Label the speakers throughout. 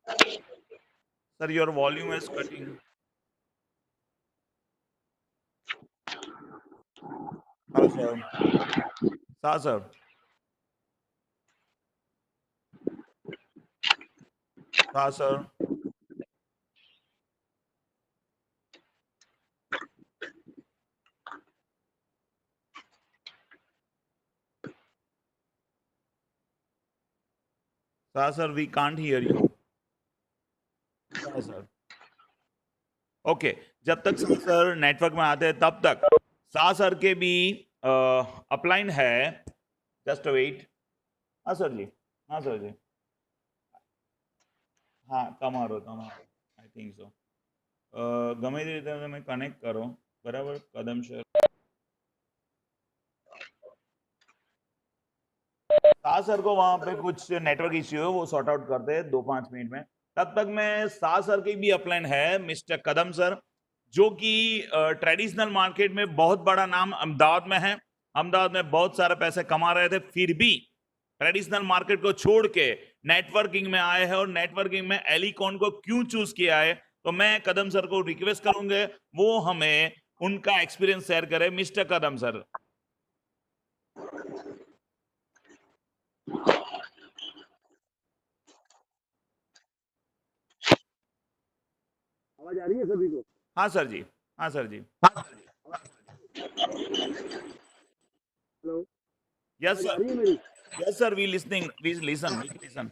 Speaker 1: Sir, your volume is cutting. Hello, sir. Sir. Sir. Sir, we can't hear you. Sir. Okay, जब तक sir network में आते हैं तब तक सर के भी अपलाइन है. Just wait. हाँ सर जी. हाँ सर जी. હા તમારો આઈ થિંક સો. ગમે તે રીતે તમે કનેક્ટ કરો. બરાબર કદમ સર. सर को वहां पे कुछ नेटवर्क इश्यू है, वो सॉर्ट आउट करते हैं 2-5 मिनट में. तब तक मैं सर की भी अपलाइन है मिस्टर कदम सर, जो कि ट्रेडिशनल मार्केट में बहुत बड़ा नाम अहमदाबाद में है. अहमदाबाद में बहुत सारे पैसे कमा रहे थे, फिर भी ट्रेडिशनल मार्केट को छोड़ के नेटवर्किंग में आए हैं. और नेटवर्किंग में एलिकॉन को क्यों चूज किया है, तो मैं कदम सर को रिक्वेस्ट करूंगे वो हमें उनका एक्सपीरियंस शेयर करें. मिस्टर कदम सर.
Speaker 2: आवाज आ रही है सभी को?
Speaker 1: हाँ सर जी. हाँ सर जी.
Speaker 2: हेलो,
Speaker 1: यस
Speaker 2: आवाज आ
Speaker 1: सर.
Speaker 2: रही है मेरी?
Speaker 1: Yes, sir. We listening. We listen. We listen.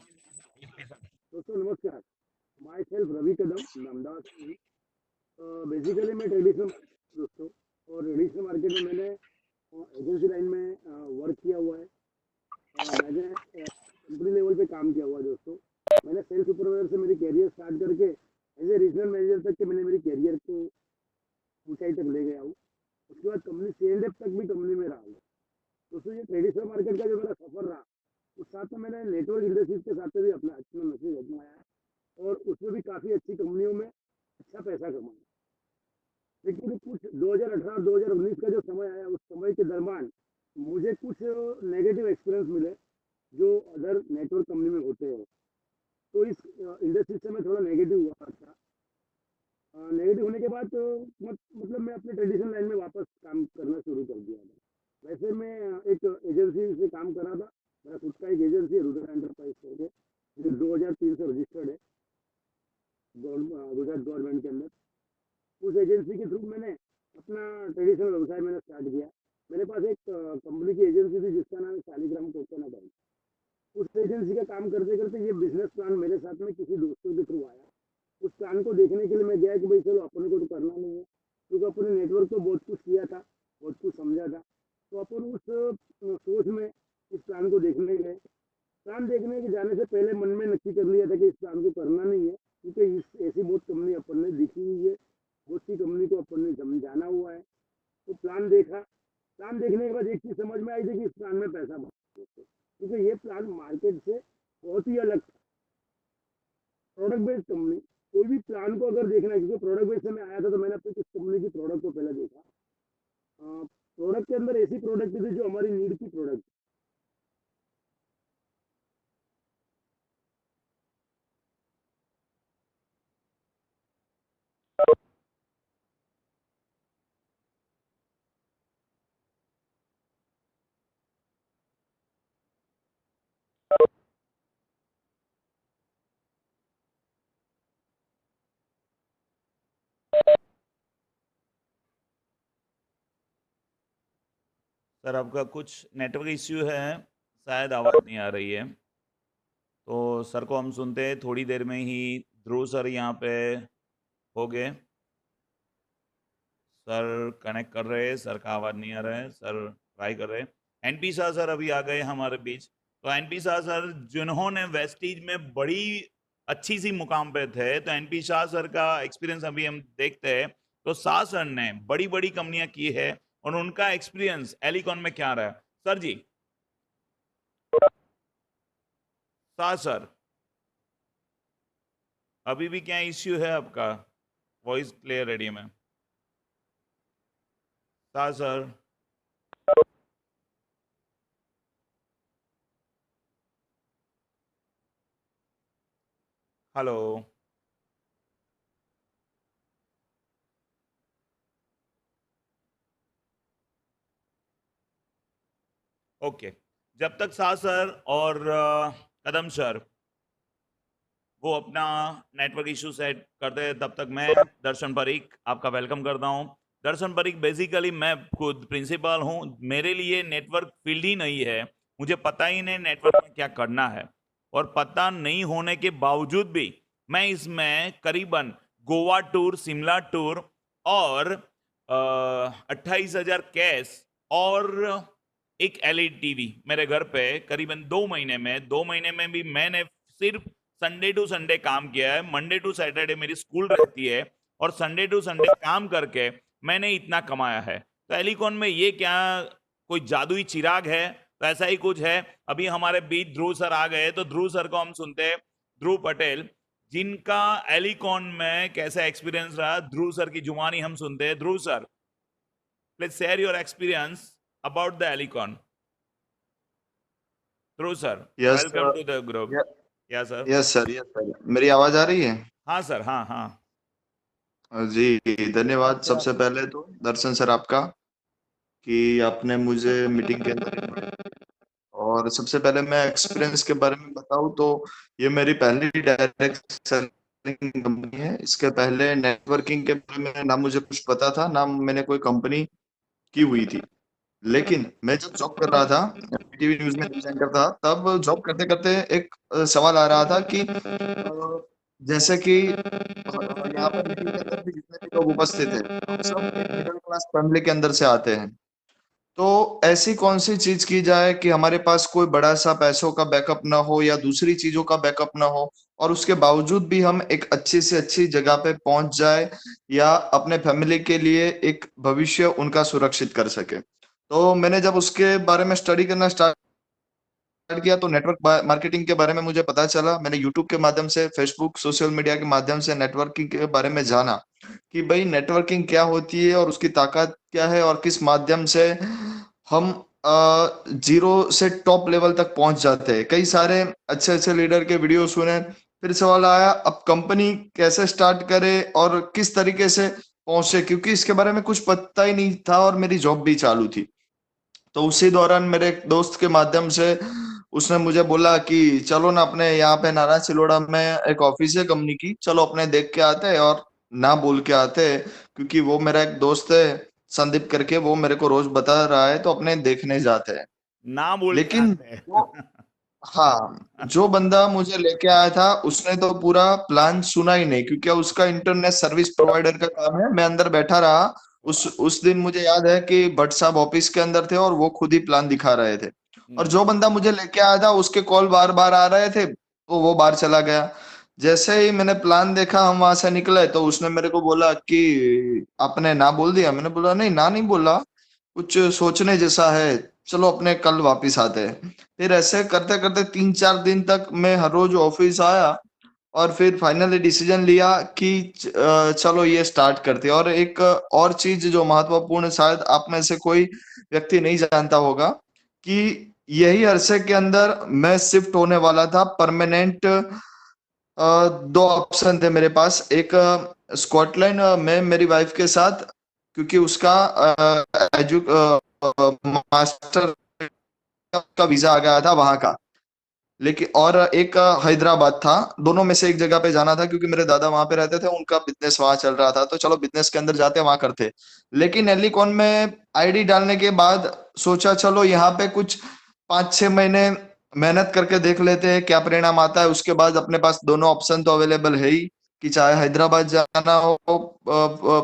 Speaker 2: दोस्तों नमस्कार, माई सेल्फ रवि कदम, मैं अहमदाबाद से हूँ. बेसिकली मैं ट्रेडिशनल दोस्तों, और ट्रेडिशनल मार्केट में मैंने एजेंसी लाइन में वर्क किया हुआ है. मैंने कंपनी लेवल पे काम किया हुआ है दोस्तों. मैंने सेल्स सुपरवाइजर से मेरी कैरियर स्टार्ट करके एज ए रीजनल मैनेजर तक के मैंने मेरी कैरियर को ऊंचाई तक ले गया हूँ. उसके बाद कंपनी सीएनडेफ तक भी कंपनी में रहा हूँ दोस्तों. ये ट्रेडिशनल मार्केट का जो मेरा सफर रहा, उस साथ में मैंने नेटवर्क इंडस्ट्रीज के साथ में भी अपना अच्छा मैसेज आजमाया है, और उसमें भी काफ़ी अच्छी कंपनियों में अच्छा पैसा कमाया. लेकिन कुछ 2018 2019 का जो समय आया, उस समय के दरमियान मुझे कुछ नेगेटिव एक्सपीरियंस मिले जो अदर नेटवर्क कंपनी में होते हैं. तो इस इंडस्ट्री से मैं थोड़ा नेगेटिव हुआ था. नेगेटिव होने के बाद तो मतलब मैं अपने ट्रेडिशनल लाइन में वापस काम करना शुरू कर दिया था. वैसे मैं एक एजेंसी से काम कर रहा था. मेरा खुद का एक एजेंसी है, रुद्र एंटरप्राइज करके, जो 2003 से रजिस्टर्ड है गुजरात गवर्नमेंट के अंदर. उस एजेंसी के थ्रू मैंने अपना ट्रेडिशनल व्यवसाय मैंने स्टार्ट किया. मेरे पास एक कंपनी की एजेंसी थी जिसका नाम है शालिग्राम कोकोनट ऑयल. उस एजेंसी का काम करते करते ये बिजनेस प्लान मेरे साथ में किसी दोस्तों के थ्रू आया. उस प्लान को देखने के लिए मैं गया कि भाई चलो अपने को तो करना नहीं है, क्योंकि अपने नेटवर्क को बहुत कुछ किया था, बहुत कुछ समझा था. तो अपन उस सोच में इस प्लान को देखने गए. प्लान देखने के जाने से पहले मन में नक्की कर लिया था कि इस प्लान को करना नहीं है, क्योंकि इस ऐसी बहुत कंपनी अपन ने दिखी हुई है, बहुत सी कंपनी को अपन ने समझाना हुआ है. तो प्लान देखा. प्लान देखने के बाद एक चीज़ समझ में आई थी कि इस प्लान में पैसा बहुत है, क्योंकि ये प्लान मार्केट से बहुत ही अलग था. प्रोडक्ट बेस्ड कंपनी, कोई भी प्लान को अगर देखना है, क्योंकि प्रोडक्ट बेस्ड से मैं आया था, तो मैंने अपनी कुछ कंपनी की प्रोडक्ट को पहले देखा. प्रोडक्ट के अंदर ऐसी प्रोडक्ट थी जो हमारी नीड की प्रोडक्ट.
Speaker 1: सर आपका कुछ नेटवर्क इश्यू है, शायद आवाज़ नहीं आ रही है. तो सर को हम सुनते हैं. थोड़ी देर में ही ध्रुव सर यहाँ पे हो गए. सर कनेक्ट कर रहे हैं. सर का आवाज़ नहीं आ रहा है. सर ट्राई कर रहे हैं. एनपी शाह सर अभी आ गए हमारे बीच. तो एनपी शाह सर जिन्होंने वेस्टीज में बड़ी अच्छी सी मुकाम पे थे, तो एनपी शाह सर का एक्सपीरियंस अभी हम देखते हैं. तो शाह सर ने बड़ी बड़ी कंपनियां की है, और उनका एक्सपीरियंस एलिकॉन में क्या रहा है. सर जी. शाह सर, अभी भी क्या इश्यू है आपका? वॉइस क्लियर रेडियो में. शाह सर. हेलो। ओके। जब तक शाह सर और कदम सर वो अपना नेटवर्क इशू सेट करते हैं, तब तक मैं दर्शन परीक आपका वेलकम करता हूं। दर्शन परीक बेसिकली मैं खुद प्रिंसिपल हूं। मेरे लिए नेटवर्क फील्ड ही नहीं है, मुझे पता ही नहीं नेटवर्क में क्या करना है। और पता नहीं होने के बावजूद भी मैं इसमें करीबन गोवा टूर, शिमला टूर और 28,000 कैश और एक एलईडी टीवी मेरे घर पे करीबन 2 महीने में, 2 महीने में भी मैंने सिर्फ संडे टू संडे काम किया है। मंडे टू सैटरडे मेरी स्कूल रहती है और संडे टू संडे काम करके मैंने इतना कमाया है। तो एलिकॉन में ये क्या कोई जादुई चिराग है? तो ऐसा ही कुछ है। अभी हमारे बीच ध्रुव सर आ गए, तो ध्रुव सर को हम सुनते हैं। ध्रुव पटेल, जिनका एलिकॉन में कैसा एक्सपीरियंस रहा, ध्रुव सर की जुबानी हम सुनते हैं। Dhruv sir, please share your experience about the एलिकॉन। Dhruv sir,
Speaker 3: yes
Speaker 1: welcome to the group. या sir?
Speaker 3: Yes sir, yes sir, मेरी आवाज आ रही है?
Speaker 1: हाँ सर, हाँ हाँ।
Speaker 3: जी धन्यवाद। सबसे पहले तो दर्शन सर आपका कि आपने मुझे मीटिंग के अंदर invite किया। और सबसे पहले मैं एक्सपीरियंस के बारे में बताऊं तो ये मेरी पहली डायरेक्ट सेलिंग कंपनी है। इसके पहले नेटवर्किंग के बारे में ना मुझे कुछ पता था, ना मैंने कोई कंपनी की हुई थी। लेकिन मैं जब जॉब कर रहा था, टीवी न्यूज में न्यूज एंकर था, तब जॉब करते करते एक सवाल आ रहा था कि जैसे कि यहाँ पर मीटिंग के अंदर भी जितने भी लोग उपस्थित हैं, हम सब एक मिडिल क्लास फैमिली के अंदर से आते हैं। तो ऐसी कौन सी चीज की जाए कि हमारे पास कोई बड़ा सा पैसों का बैकअप ना हो या दूसरी चीजों का बैकअप ना हो, और उसके बावजूद भी हम एक अच्छी से अच्छी जगह पे पहुंच जाए या अपने फैमिली के लिए एक भविष्य उनका सुरक्षित कर सके। तो मैंने जब उसके बारे में स्टडी करना स्टार्ट किया तो नेटवर्क मार्केटिंग के बारे में मुझे पता चला। मैंने यूट्यूब के माध्यम से, फेसबुक, सोशल मीडिया के माध्यम से नेटवर्किंग के बारे में जाना कि भाई नेटवर्किंग क्या होती है और उसकी ताकत क्या है और किस माध्यम से हम जीरो से टॉप लेवल तक पहुंच जाते हैं। कई सारे अच्छे अच्छे लीडर के वीडियो सुने। फिर सवाल आया अब कंपनी कैसे स्टार्ट करे और किस तरीके से पहुंचे, क्योंकि इसके बारे में कुछ पता ही नहीं था और मेरी जॉब भी चालू थी। तो उसी दौरान मेरे एक दोस्त के माध्यम से उसने मुझे बोला कि चलो ना अपने यहाँ पे नारायण सिलोड़ा में एक ऑफिस है कंपनी की, चलो अपने देख के आते हैं और ना बोल के आते हैं, क्योंकि वो मेरा एक दोस्त है संदीप करके, वो मेरे को रोज बता रहा है, तो अपने देखने जाते हैं।
Speaker 1: ना बोल के
Speaker 3: लेकिन
Speaker 1: आते
Speaker 3: वो,
Speaker 1: हैं।
Speaker 3: हाँ, जो बंदा मुझे लेके आया था उसने तो पूरा प्लान सुना ही नहीं, क्योंकि उसका इंटरनेट सर्विस प्रोवाइडर का काम है। मैं अंदर बैठा रहा। उस दिन मुझे याद है कि भट्ट साहब ऑफिस के अंदर थे और वो खुद ही प्लान दिखा रहे थे। और जो बंदा मुझे लेके आया था उसके कॉल बार बार आ रहे थे, तो वो बाहर चला गया। जैसे ही मैंने प्लान देखा, हम वहां से निकले, तो उसने मेरे को बोला कि आपने ना बोल दिया। मैंने बोला नहीं, ना नहीं बोला, कुछ सोचने जैसा है, चलो अपने कल वापिस आते हैं। फिर ऐसे करते करते 3-4 दिन तक मैं हर रोज ऑफिस आया और फिर फाइनली डिसीजन लिया कि चलो ये स्टार्ट करते हैं। और एक और चीज जो महत्वपूर्ण, शायद आप में से कोई व्यक्ति नहीं जानता होगा, कि यही अरसे के अंदर मैं शिफ्ट होने वाला था परमानेंट। दो ऑप्शन थे मेरे पास, एक स्कॉटलैंड में मेरी वाइफ के साथ, क्योंकि उसका मास्टर का वीजा आ गया था वहां का। लेकिन और एक हैदराबाद था। दोनों में से एक जगह पे जाना था, क्योंकि मेरे दादा वहां पे रहते थे, उनका बिजनेस वहां चल रहा था, तो चलो बिजनेस के अंदर जाते वहां करते। लेकिन एलिकॉन में आईडी डालने के बाद सोचा चलो यहाँ पे कुछ 5-6 महीने मेहनत करके देख लेते हैं क्या परिणाम आता है। उसके बाद अपने पास दोनों ऑप्शन तो अवेलेबल है ही, कि चाहे हैदराबाद जाना हो,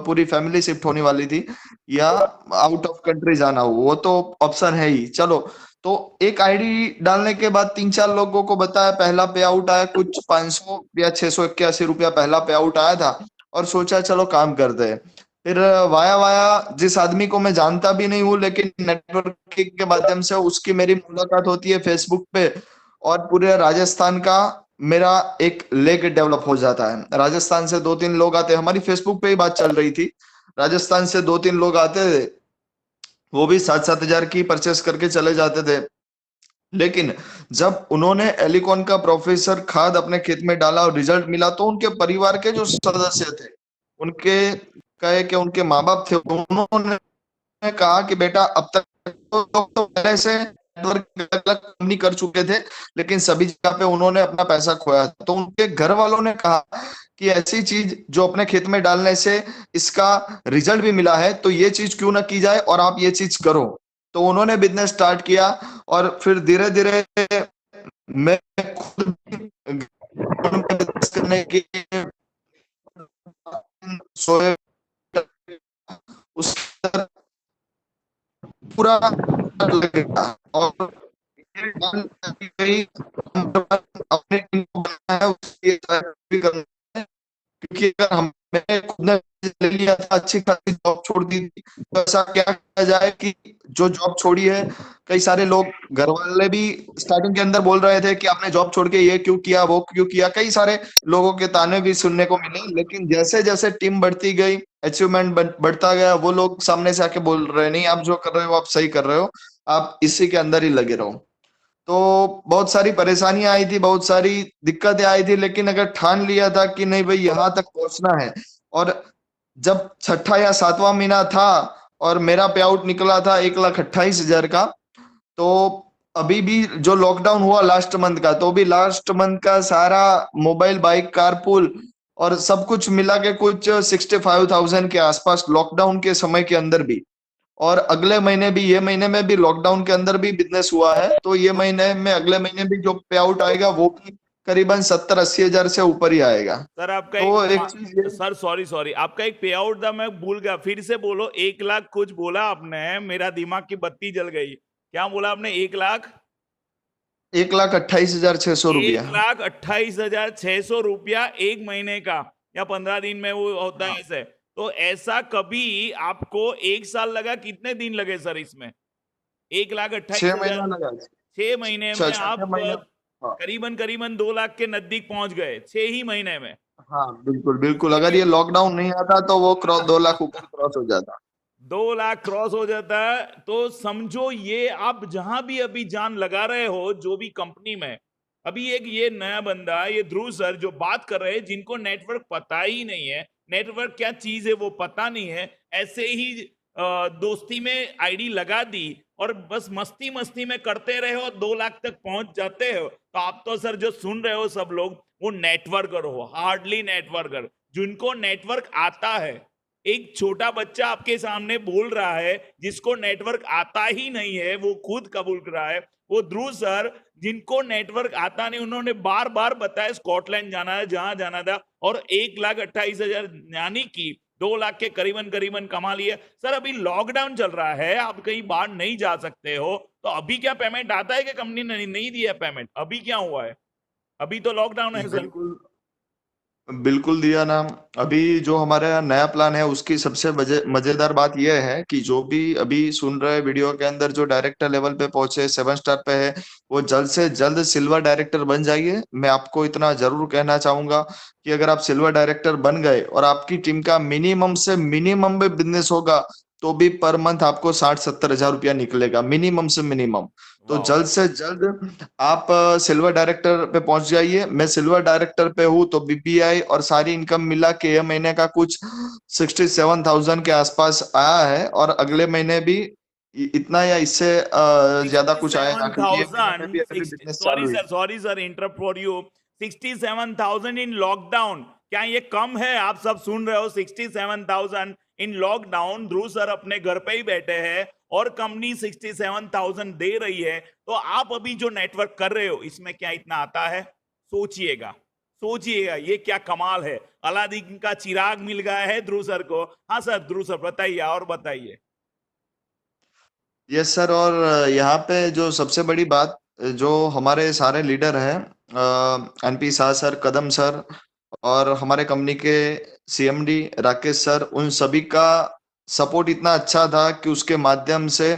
Speaker 3: पूरी फैमिली शिफ्ट होने वाली थी, या आउट ऑफ कंट्री जाना हो, वो तो ऑप्शन है ही। चलो, तो एक आईडी डालने के बाद 3-4 लोगों को बताया, पहला पे आउट आया कुछ 500 या 681 रुपया पहला पे आउट आया था। और सोचा चलो काम करते हैं। फिर वाया वाया जिस आदमी को मैं जानता भी नहीं हूँ, लेकिन नेटवर्किंग के माध्यम से उसकी मेरी मुलाकात होती है फेसबुक पे, और पूरे राजस्थान का मेरा एक लेग डेवलप हो जाता है। राजस्थान से 2-3 लोग आते, हमारी फेसबुक पे ही बात चल रही थी, राजस्थान से 2-3 लोग आते थे, वो भी 7-7 हजार की परचेस करके चले जाते थे। लेकिन जब उन्होंने एलिकॉन का प्रोफेसर खाद अपने खेत में डाला और रिजल्ट मिला, तो उनके परिवार के जो सदस्य थे, उनके कहे कि उनके माँ बाप थे, उन्होंने कहा कि बेटा अब तक तो पहले से नेटवर्क अलग अलग कंपनी कर चुके थे, लेकिन सभी जगह पे उन्होंने अपना पैसा खोया। तो उनके घर वालों ने कहा कि ऐसी चीज जो अपने खेत में डालने से इसका रिजल्ट भी मिला है, तो ये चीज क्यों ना की जाए और आप ये चीज करो। तो उन्होंने बिजनेस स्टार्ट किया और फिर धीरे धीरे मैं खुद बिजनेस करने की सोए उस पूरा लग गया। और ये बात गई, अपने टीम को बनाना है, उसकी भी करना है, क्योंकि अगर हमने खुद ने ले लिया था, अच्छी खासी जॉब छोड़ दी थी, तो ऐसा क्या किया जाए कि जो जॉब छोड़ी है, कई सारे लोग घर वाले भी स्टार्टिंग के अंदर बोल रहे थे कि आपने जॉब छोड़ के ये क्यों किया, वो क्यों किया, कई सारे लोगों के ताने भी सुनने को मिले। लेकिन जैसे जैसे टीम बढ़ती गई, अचीवमेंट बढ़ता गया, वो लोग सामने से आके बोल रहे नहीं, आप जो कर रहे हो आप सही कर रहे हो, आप इसी के अंदर ही लगे रहो। तो बहुत सारी परेशानियां आई थी, बहुत सारी दिक्कतें आई थी, लेकिन अगर ठान लिया था कि नहीं भाई यहाँ तक पहुंचना है, और जब छठा या सातवां महीना था और मेरा पे आउट निकला था 1,28,000 का, तो अभी भी जो लॉकडाउन हुआ लास्ट मंथ का, तो भी लास्ट मंथ का सारा मोबाइल बाइक कारपूल और सब कुछ मिला के कुछ 65,000 के आसपास लॉकडाउन के समय के अंदर भी। और अगले महीने भी, ये महीने में भी लॉकडाउन के अंदर भी बिजनेस हुआ है, तो ये महीने में, अगले महीने भी जो पे आउट आएगा वो भी करीबन 70-80 हजार से ऊपर ही आएगा।
Speaker 1: सर आपका
Speaker 3: तो एक चीज ये,
Speaker 1: सर सॉरी सॉरी, आपका एक पे आउट था, मैं भूल गया, फिर से बोलो। 1 लाख कुछ बोला आपने, मेरा दिमाग की बत्ती जल गई। क्या बोला आपने? 1 लाख?
Speaker 3: 1,28,600 रुपया।
Speaker 1: 1,28,600 रुपया एक महीने का, या 15 दिन में वो होता है
Speaker 3: हाँ,
Speaker 1: ऐसे? तो ऐसा कभी आपको 1 साल लगा? कितने दिन लगे सर इसमें? एक लाख अट्ठाईस
Speaker 3: 6 महीना
Speaker 1: हजार
Speaker 3: लगा।
Speaker 1: 6 महीने में आप
Speaker 3: 6 महीने। हाँ,
Speaker 1: करीबन करीबन 2 लाख के नजदीक पहुंच गए 6 ही महीने में।
Speaker 3: हाँ, बिल्कुल बिल्कुल, अगर
Speaker 1: इसीलिए
Speaker 3: ये लॉकडाउन नहीं आता तो वो 2 लाख ऊपर क्रॉस हो जाता।
Speaker 1: 2 लाख क्रॉस हो जाता है। तो समझो ये आप जहां भी अभी जान लगा रहे हो, जो भी कंपनी में, अभी एक ये नया बंदा, ये ध्रुव सर जो बात कर रहे हैं, जिनको नेटवर्क पता ही नहीं है, नेटवर्क क्या चीज है वो पता नहीं है, ऐसे ही दोस्ती में आईडी लगा दी और बस मस्ती मस्ती में करते रहे हो, 2 लाख तक पहुंच जाते हो। तो आप तो सर जो सुन रहे हो सब लोग, वो नेटवर्कर हो, हार्डली नेटवर्कर। जिनको नेटवर्क आता है, एक छोटा बच्चा आपके सामने बोल रहा है जिसको नेटवर्क आता ही नहीं है, वो खुद कबूल कर रहा है। वो ध्रुव सर जिनको नेटवर्क आता नहीं, उन्होंने बार बार बताया स्कॉटलैंड जाना है, जहां जाना था, और 1,28,000 यानी कि 2 लाख के करीबन करीबन कमा लिए। सर अभी लॉकडाउन चल रहा है, आप कहीं बाहर नहीं जा सकते हो, तो अभी क्या पेमेंट आता है कि कंपनी ने नहीं दिया पेमेंट? अभी क्या हुआ है? अभी तो लॉकडाउन है सर।
Speaker 3: बिल्कुल बिल्कुल दिया नाम। अभी जो हमारा नया प्लान है, उसकी सबसे मजेदार बात यह है कि जो भी अभी सुन रहे वीडियो के अंदर जो डायरेक्टर लेवल पे पहुंचे, 7 स्टार पे है, वो जल्द से जल्द सिल्वर डायरेक्टर बन जाइए। मैं आपको इतना जरूर कहना चाहूंगा कि अगर आप सिल्वर डायरेक्टर बन गए और आपकी टीम का मिनिमम से मिनिमम भी बिजनेस होगा, तो भी पर मंथ आपको 60-70 हजार रुपया निकलेगा, मिनिमम से मिनिमम। तो
Speaker 1: वाह।
Speaker 3: जल्द से जल्द आप सिल्वर डायरेक्टर पे पहुंच जाइए। मैं सिल्वर डायरेक्टर पे हूँ, तो बीपीआई और सारी इनकम मिला के ये महीने का कुछ 67,000 के आसपास आया है, और अगले महीने भी इतना या इससे ज्यादा कुछ आएगा, क्योंकि ये महीने में भी
Speaker 1: 67,000,
Speaker 3: अभी बिजनेस चालू है।
Speaker 1: Sorry sir interrupt for you. 67,000 in lockdown, क्या ये कम है? आप सब सुन रहे हो 67,000 इन लॉकडाउन। ध्रुव सर अपने घर पे ही बैठे हैं और कंपनी 67,000 दे रही है। तो आप अभी जो नेटवर्क कर रहे हो, इसमें क्या इतना आता है? सोचिएगा, सोचिएगा, ये क्या कमाल है। अलादीन का चिराग मिल गया है ध्रुव सर को। हाँ सर, ध्रुव सर बताइए, और बताइए।
Speaker 3: Yes sir. और यहाँ पे जो सबसे बड़ी बात, जो हमारे सारे लीडर हैं, एनपी शाह सर, कदम सर, और हमारे कंपनी के सीएमडी राकेश सर, उन सभी का सपोर्ट इतना अच्छा था कि उसके माध्यम से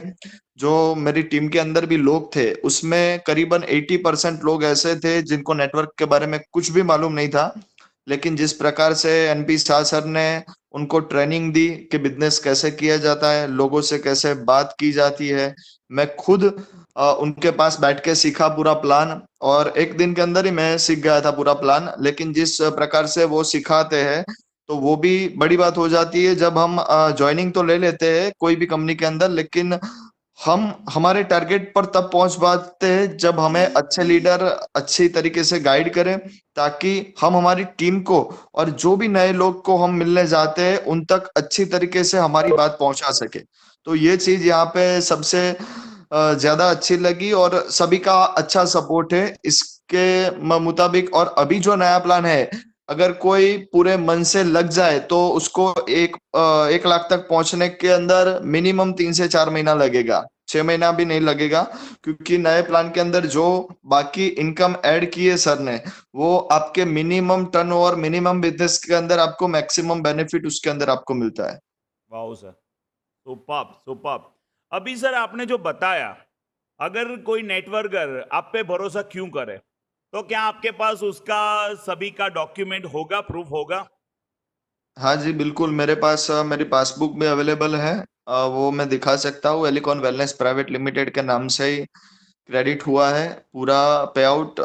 Speaker 3: जो मेरी टीम के अंदर भी लोग थे, उसमें करीबन 80% लोग ऐसे थे जिनको नेटवर्क के बारे में कुछ भी मालूम नहीं था। लेकिन जिस प्रकार से एनपी शाह सर ने उनको ट्रेनिंग दी कि बिजनेस कैसे किया जाता है, लोगों से कैसे बात की जाती है, मैं खुद उनके पास बैठ के सीखा पूरा प्लान, और एक दिन के अंदर ही मैं सीख गया था पूरा प्लान। लेकिन जिस प्रकार से वो सिखाते हैं, तो वो भी बड़ी बात हो जाती है। जब हम ज्वाइनिंग तो ले लेते हैं कोई भी कंपनी के अंदर, लेकिन हम हमारे टारगेट पर तब पहुंच पाते हैं जब हमें अच्छे लीडर अच्छी तरीके से गाइड करें, ताकि हम हमारी टीम को और जो भी नए लोग को हम मिलने जाते हैं उन तक अच्छी तरीके से हमारी बात पहुंचा सके। तो ये चीज यहाँ पे सबसे ज्यादा अच्छी लगी, और सभी का अच्छा सपोर्ट है इसके मुताबिक। और अभी जो नया प्लान है, अगर कोई पूरे मन से लग जाए तो उसको 1 लाख तक पहुंचने के अंदर मिनिमम 3 से 4 महीना लगेगा, 6 महीना भी नहीं लगेगा। क्योंकि नए प्लान के अंदर जो बाकी इनकम ऐड की है सर ने, वो आपके मिनिमम टर्नओवर, मिनिमम बिजनेस के अंदर आपको मैक्सिमम बेनिफिट उसके अंदर आपको मिलता है।
Speaker 1: Wow sir, superb superb. अभी सर आपने जो बताया, अगर कोई नेटवर्कर आप पे भरोसा क्यों करे, तो क्या आपके पास उसका सभी का डॉक्यूमेंट होगा, प्रूफ होगा?
Speaker 3: हाँ जी, बिल्कुल। मेरे पास मेरी पासबुक भी अवेलेबल है। वो मैं दिखा सकता हूँ। एलिकॉन वेलनेस प्राइवेट लिमिटेड के नाम से ही क्रेडिट हुआ है पूरा पे आउट।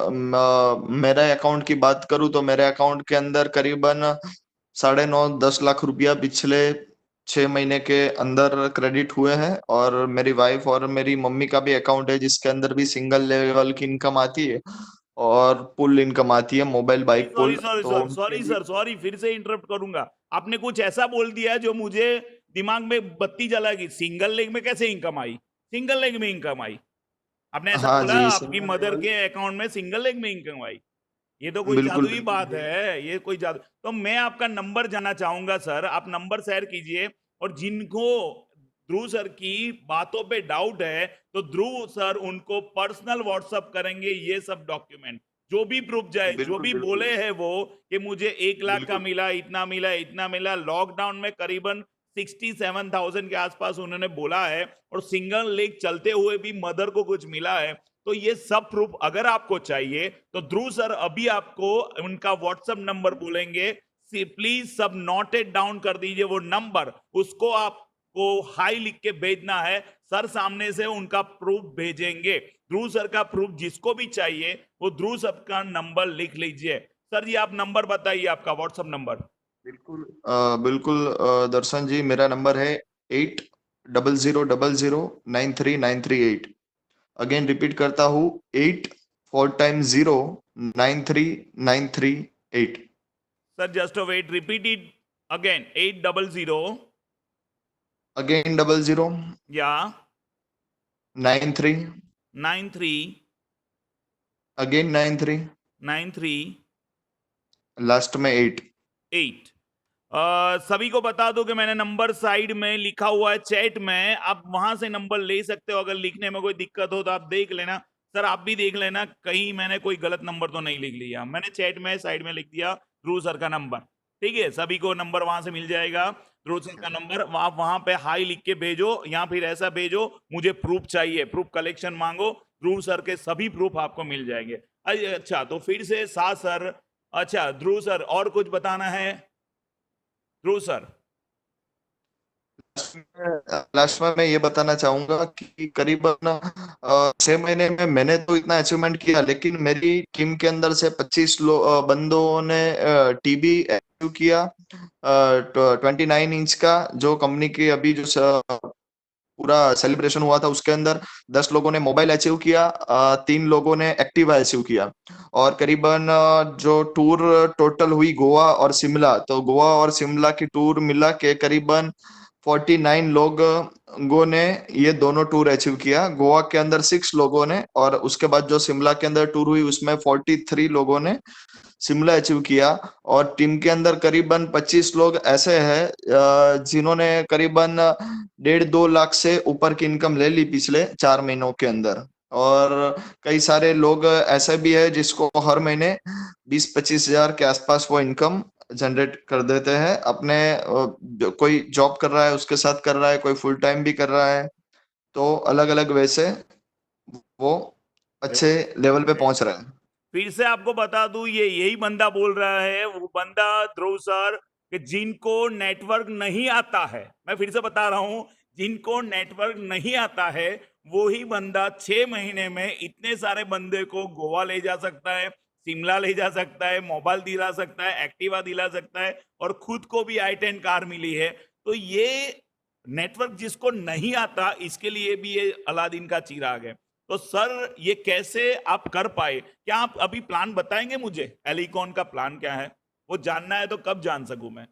Speaker 3: मेरा अकाउंट की बात करूँ तो मेरे अकाउंट के अंदर करीबन 9.5-10 लाख रुपया पिछले 6 महीने के अंदर क्रेडिट हुए हैं। और मेरी वाइफ और मेरी मम्मी का भी अकाउंट है जिसके अंदर भी सिंगल लेवल की इनकम आती है और पुल इनकम आती है, मोबाइल
Speaker 1: सॉरी
Speaker 3: बाइक
Speaker 1: सॉरी
Speaker 3: पुल।
Speaker 1: सॉरी
Speaker 3: तो
Speaker 1: सॉरी
Speaker 3: उनके
Speaker 1: सॉरी
Speaker 3: भी
Speaker 1: सर, सॉरी, फिर से इंटरप्ट करूंगा। आपने कुछ ऐसा बोल दिया जो मुझे दिमाग में बत्ती जला गई। सिंगल लेग में कैसे इनकम आई? सिंगल लेग में इनकम आई? आपने ऐसा
Speaker 3: हाँ
Speaker 1: बोला
Speaker 3: जी,
Speaker 1: आपकी
Speaker 3: सिंगल
Speaker 1: मदर
Speaker 3: लेवल।
Speaker 1: के अकाउंट में सिंगल लेग में इनकम आई? ये तो कोई
Speaker 3: बिल्कुल
Speaker 1: जादुई
Speaker 3: बिल्कुल
Speaker 1: बात
Speaker 3: जी।
Speaker 1: है, ये कोई जादू। तो मैं आपका नंबर जानना चाहूंगा सर, आप नंबर शेयर कीजिए। और जिनको ध्रुव सर की बातों पे डाउट है, तो ध्रुव सर उनको पर्सनल व्हाट्सअप करेंगे ये सब डॉक्यूमेंट, जो भी प्रूफ जाए, जो
Speaker 3: बिल्कुल
Speaker 1: भी
Speaker 3: बिल्कुल
Speaker 1: बोले हैं वो, कि मुझे 1 लाख का
Speaker 3: बिल्कुल
Speaker 1: मिला, इतना मिला, इतना मिला। लॉकडाउन में करीबन 67,000 के आसपास उन्होंने बोला है, और सिंगल लेग चलते हुए भी मदर को कुछ मिला है। तो ये सब प्रूफ अगर आपको चाहिए, तो ध्रुव सर अभी आपको उनका व्हाट्सएप नंबर बोलेंगे। प्लीज सब नोटेड डाउन कर दीजिए वो नंबर, उसको आपको हाई लिख के भेजना है। सर सामने से उनका प्रूफ भेजेंगे। ध्रुव सर का प्रूफ जिसको भी चाहिए, वो ध्रुव सर का नंबर लिख लीजिए। सर जी आप नंबर बताइए, आपका व्हाट्सएप नंबर।
Speaker 3: बिल्कुल बिल्कुल दर्शन जी, मेरा नंबर है 800000939338। अगेन रिपीट करता हूँ, 84 times 0 939338।
Speaker 1: Sir just wait, repeat it again. 800
Speaker 3: again 00
Speaker 1: या
Speaker 3: 93,
Speaker 1: 93
Speaker 3: अगेन 93,
Speaker 1: 93
Speaker 3: लास्ट में 8।
Speaker 1: 8। सभी को बता दो कि मैंने नंबर साइड में लिखा हुआ है चैट में, आप वहां से नंबर ले सकते हो। अगर लिखने में कोई दिक्कत हो तो आप देख लेना। सर आप भी देख लेना कहीं मैंने कोई गलत नंबर तो नहीं लिख लिया। मैंने चैट में साइड में लिख दिया ध्रुव सर का नंबर। ठीक है, सभी को नंबर वहां से मिल जाएगा। ध्रुव सर का नंबर वहां पे हाई लिख के भेजो, या फिर ऐसा भेजो मुझे प्रूफ चाहिए, प्रूफ कलेक्शन मांगो। ध्रुव सर के सभी प्रूफ आपको मिल जाएंगे। अच्छा तो फिर से साथ सर। अच्छा ध्रुव सर और कुछ बताना है? ध्रुव सर।
Speaker 3: लास्ट में मैं ये बताना चाहूंगा कि करीबन 6 महीने में मैंने तो इतना अचीवमेंट किया, लेकिन मेरी टीम के अंदर से 25 बंदों ने टीबी अचीव किया। 29 इंच का जो कंपनी की अभी जो पूरा सेलिब्रेशन हुआ था उसके अंदर 10 लोगों ने मोबाइल अचीव किया, 3 लोगों ने एक्टिवा अचीव किया। और करीबन जो टूर टोटल हुई गोवा और शिमला, तो गोवा और शिमला की टूर मिला के करीबन 49 लोगों ने ये दोनों टूर अचीव किया। गोवा के अंदर 6 लोगों ने, और उसके बाद जो शिमला के अंदर टूर हुई उसमें 43 लोगों ने शिमला अचीव किया। और टीम के अंदर करीबन 25 लोग ऐसे हैं जिन्होंने करीबन 1.5-2 लाख से ऊपर की इनकम ले ली पिछले 4 महीनों के अंदर। और कई सारे लोग ऐसे भी है जिसको हर महीने 20-25 हजार के आसपास वो इनकम जनरेट कर देते हैं अपने। कोई जॉब कर रहा है उसके साथ कर रहा है, कोई फुल टाइम भी कर रहा है। तो अलग अलग वैसे वो अच्छे लेवल पे पहुंच रहा है।
Speaker 1: फिर से आपको बता दूं, ये यही बंदा बोल रहा है, वो बंदा ध्रुव सर, कि जिनको नेटवर्क नहीं आता है, मैं फिर से बता रहा हूं, जिनको नेटवर्क नहीं आता है वही बंदा 6 महीने में इतने सारे बंदे को गोवा ले जा सकता है, शिमला ले जा सकता है, मोबाइल दिला सकता है, एक्टिवा दिला सकता है, और खुद को भी i10 कार मिली है। तो ये नेटवर्क जिसको नहीं आता, इसके लिए भी ये अलादीन का चिराग है। तो सर, ये कैसे आप कर पाए? क्या आप अभी प्लान बताएंगे मुझे? एलिकॉन का प्लान क्या है? वो जानना है, तो कब जान सकूं मैं?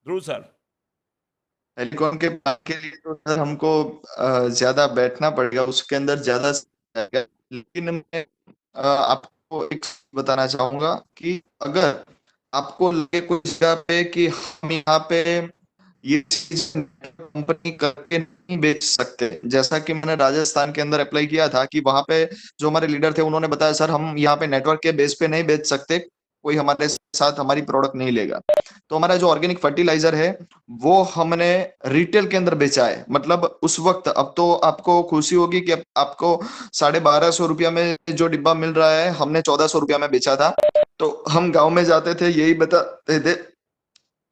Speaker 1: ध्रुव सर।
Speaker 3: टेलीकॉम के प्लान के लिए तो सर हमको ज्यादा बैठना पड़ेगा, उसके अंदर ज्यादा समय लगेगा। लेकिन मैं आपको एक बताना चाहूंगा कि अगर आपको लगे कोई जगह पे कि हम यहाँ पे ये चीज कंपनी करके नहीं बेच सकते, जैसा कि मैंने राजस्थान के अंदर अप्लाई किया था कि वहां पे जो हमारे लीडर थे उन्होंने बताया सर हम यहाँ पे नेटवर्क के बेस पे नहीं बेच सकते, कोई हमारे साथ हमारी प्रोडक्ट नहीं लेगा। तो हमारा जो ऑर्गेनिक फर्टिलाइजर है वो हमने रिटेल के अंदर बेचा है। मतलब उस वक्त, अब तो आपको खुशी होगी कि आपको 1250 रुपया में जो डिब्बा मिल रहा है हमने 1400 रुपया में बेचा था। तो हम गांव में जाते थे, यही बताते थे,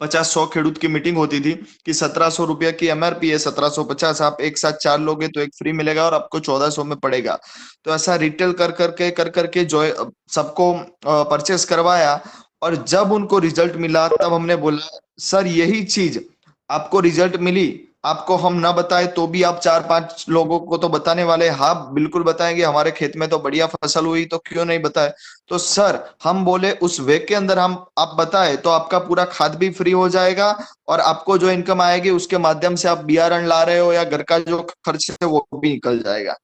Speaker 3: 50-100 खेडूत की मीटिंग होती थी कि 1700 रुपया की एमआरपी है, 1750, आप एक साथ 4 लोगे तो एक फ्री मिलेगा और आपको 1400 में पड़ेगा। तो ऐसा रिटेल कर करके जो सबको परचेस करवाया, और जब उनको रिजल्ट मिला तब हमने बोला सर यही चीज आपको रिजल्ट मिली, आपको हम ना बताए तो भी आप 4-5 लोगों को तो बताने वाले, हाँ बिल्कुल बताएंगे, हमारे खेत में तो बढ़िया फसल हुई, तो क्यों नहीं बताए। तो सर हम बोले उस वे के अंदर हम आप बताए तो आपका पूरा खाद भी फ्री हो जाएगा, और आपको जो इनकम आएगी उसके माध्यम से आप बियारण ला रहे हो या घर का जो खर्च है वो भी निकल जाएगा।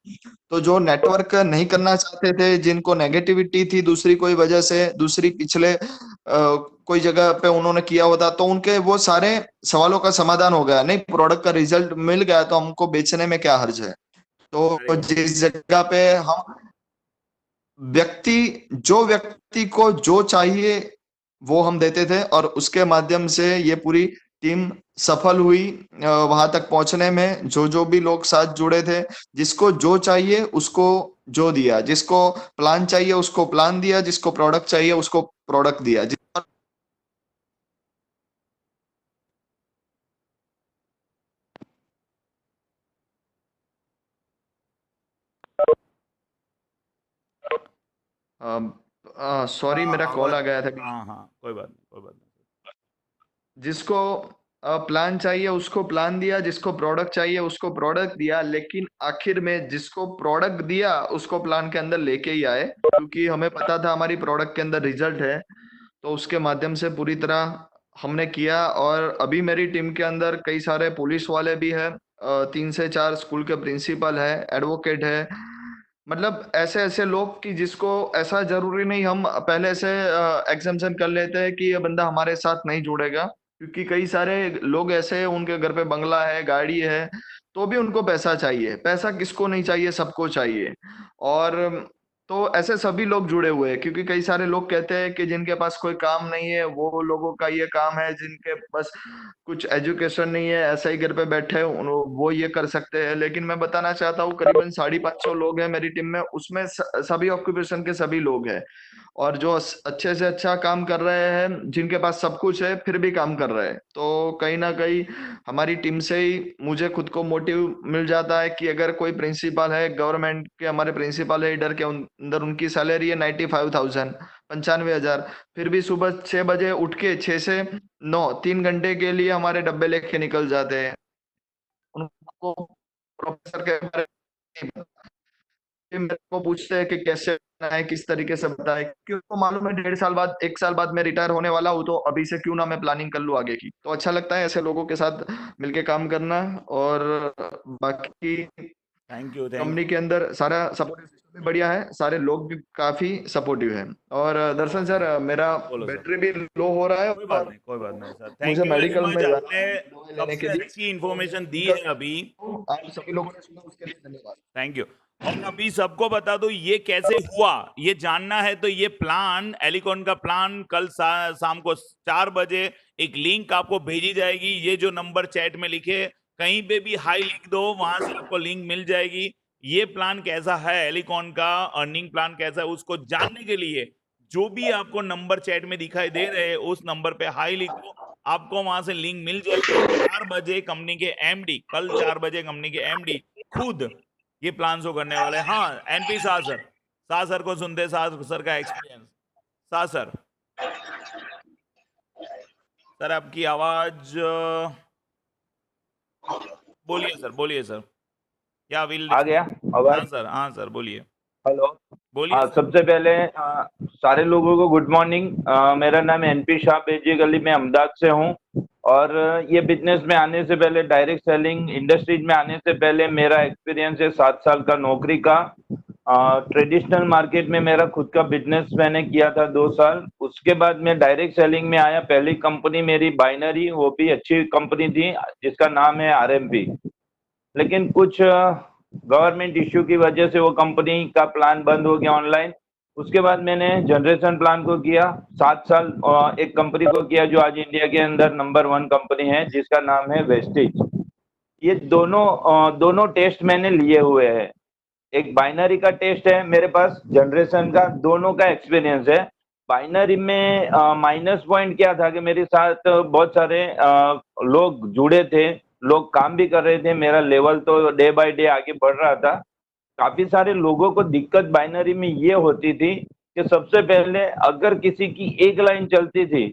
Speaker 3: तो जो नेटवर्क नहीं करना चाहते थे, जिनको नेगेटिविटी थी दूसरी कोई वजह से, दूसरी पिछले कोई जगह पे उन्होंने किया होता, तो उनके वो सारे सवालों का समाधान हो गया। नहीं, प्रोडक्ट का रिजल्ट मिल गया तो हमको बेचने में क्या हर्ज है।
Speaker 1: अरे
Speaker 3: तो जिस जगह पे हम व्यक्ति को जो चाहिए वो हम देते थे, और उसके माध्यम से ये पूरी टीम सफल हुई वहां तक पहुंचने में। जो जो भी लोग साथ जुड़े थे, जिसको जो चाहिए उसको जो दिया, जिसको प्लान चाहिए उसको प्लान दिया, जिसको प्रोडक्ट चाहिए उसको प्रोडक्ट दिया। सॉरी मेरा कॉल आ गया था।
Speaker 1: हाँ हाँ, कोई बात नहीं, कोई बात नहीं।
Speaker 3: जिसको प्लान चाहिए उसको प्लान दिया, जिसको प्रोडक्ट चाहिए उसको प्रोडक्ट दिया, लेकिन आखिर में जिसको प्रोडक्ट दिया उसको प्लान के अंदर लेके ही आए, क्योंकि हमें पता था हमारी प्रोडक्ट के अंदर रिजल्ट है। तो उसके माध्यम से पूरी तरह हमने किया। और अभी मेरी टीम के अंदर कई सारे पुलिस वाले भी हैं, 3 से 4 स्कूल के प्रिंसिपल है, एडवोकेट है, मतलब ऐसे ऐसे लोग कि जिसको ऐसा जरूरी नहीं हम पहले से एग्जाम्पशन कर लेते हैं कि ये बंदा हमारे साथ नहीं जुड़ेगा, क्योंकि कई सारे लोग ऐसे हैं उनके घर पे बंगला है, गाड़ी है, तो भी उनको पैसा चाहिए। पैसा किसको नहीं चाहिए, सबको चाहिए। और तो ऐसे सभी लोग जुड़े हुए हैं, क्योंकि कई सारे लोग कहते हैं कि जिनके पास कोई काम नहीं है वो लोगों का ये काम है, जिनके पास कुछ एजुकेशन नहीं है ऐसे ही घर पे बैठे हैं, वो ये कर सकते हैं। लेकिन मैं बताना चाहता हूँ करीबन 550 लोग हैं मेरी टीम में, उसमें सभी ऑक्यूपेशन के सभी लोग हैं, और जो अच्छे से अच्छा काम कर रहे हैं, जिनके पास सब कुछ है फिर भी काम कर रहे हैं। तो कहीं ना कहीं हमारी टीम से ही मुझे खुद को मोटिव मिल जाता है कि अगर कोई प्रिंसिपल है, गवर्नमेंट के हमारे प्रिंसिपल है इधर के अंदर, उनकी सैलरी है 95,000, 95,000, फिर भी सुबह 6 बजे उठ के 6 से 9 3 घंटे के लिए हमारे डब्बे लेके निकल जाते हैं। उनको प्रोफेसर के बारे में फिर मेरे को पूछते हैं कि कैसे करना है, किस तरीके से बताए, क्योंकि उनको मालूम है 1.5 साल बाद 1 साल बाद मैं रिटायर होने वाला हूँ, तो अभी से क्यों ना मैं प्लानिंग कर लूँ आगे की। तो अच्छा लगता है ऐसे लोगों के साथ मिलके काम करना। और बाकी
Speaker 1: thank you, thank
Speaker 3: company
Speaker 1: you.
Speaker 3: के अंदर सारा सपोर्टिव सिस्टम भी बढ़िया है, सारे लोग भी काफी सपोर्टिव है। और दर्शन सर मेरा
Speaker 1: बोलो सर।
Speaker 3: बैटरी भी लो हो रहा है,
Speaker 1: कोई बात
Speaker 3: और
Speaker 1: नहीं, कोई बात नहीं सर,
Speaker 3: मुझे
Speaker 1: thank you very
Speaker 3: medical
Speaker 1: much.
Speaker 3: में जाना
Speaker 1: आपने
Speaker 3: है दवाई लेने के
Speaker 1: सबसे
Speaker 3: लिए।
Speaker 1: अच्छी
Speaker 3: तो मैं
Speaker 1: इंफॉर्मेशन दी
Speaker 3: उम्मीद
Speaker 1: है
Speaker 3: करता
Speaker 1: अभी।
Speaker 3: हूँ आप सभी लोगों ने सुना, उसके लिए धन्यवाद।
Speaker 1: Thank you. और अभी सबको बता दो ये कैसे हुआ, ये जानना है तो ये प्लान, एलिकॉन का प्लान, कल शाम को 4 बजे एक लिंक आपको भेजी जाएगी। ये जो नंबर चैट में लिखे, कहीं पे भी हाई लिख दो, वहां से आपको लिंक मिल जाएगी। ये प्लान कैसा है, एलिकॉन का अर्निंग प्लान कैसा है, उसको जानने के लिए जो भी आपको नंबर चैट में दिखाई दे रहे हैं उस नंबर पे हाई लिखो, आपको वहां से लिंक मिल जाएगी। 4 बजे कंपनी के एमडी, कल 4 बजे कंपनी के एमडी खुद ये प्लान शो करने वाले हैं। हाँ, एनपी शाह सर को सुनते, शाह सर का एक्सपीरियंस। शाह सर, सर आपकी आवाज बोलिए सर, बोलिए सर, क्या विल।
Speaker 4: आ गया
Speaker 1: हाँ
Speaker 4: आवाज?
Speaker 1: सर, हाँ सर, बोलिए
Speaker 4: हेलो।
Speaker 1: बोलिए सर।
Speaker 4: सबसे पहले सारे लोगों को गुड मॉर्निंग। मेरा नाम एनपी शाह, बेसिकली मैं अहमदाबाद से हूँ। और ये बिजनेस में आने से पहले, डायरेक्ट सेलिंग इंडस्ट्रीज में आने से पहले मेरा एक्सपीरियंस है 7 साल का नौकरी का। ट्रेडिशनल मार्केट में मेरा खुद का बिजनेस मैंने किया था 2 साल। उसके बाद मैं डायरेक्ट सेलिंग में आया। पहली कंपनी मेरी बाइनरी, वो भी अच्छी कंपनी थी जिसका नाम है आरएमपी। लेकिन कुछ गवर्नमेंट इश्यू की वजह से वो कंपनी का प्लान बंद हो गया ऑनलाइन। उसके बाद मैंने जनरेशन प्लान को किया 7 साल। एक कंपनी को किया जो आज इंडिया के अंदर नंबर 1 कंपनी है, जिसका नाम है वेस्टेज। ये दोनों टेस्ट मैंने लिए हुए हैं। एक बाइनरी का टेस्ट है मेरे पास, जनरेशन का, दोनों का एक्सपीरियंस है। बाइनरी में माइनस पॉइंट क्या था कि मेरे साथ बहुत सारे लोग जुड़े थे, लोग काम भी कर रहे थे। मेरा लेवल तो डे बाय डे आगे बढ़ रहा था। काफी सारे लोगों को दिक्कत बाइनरी में ये होती थी कि सबसे पहले अगर किसी की एक लाइन चलती थी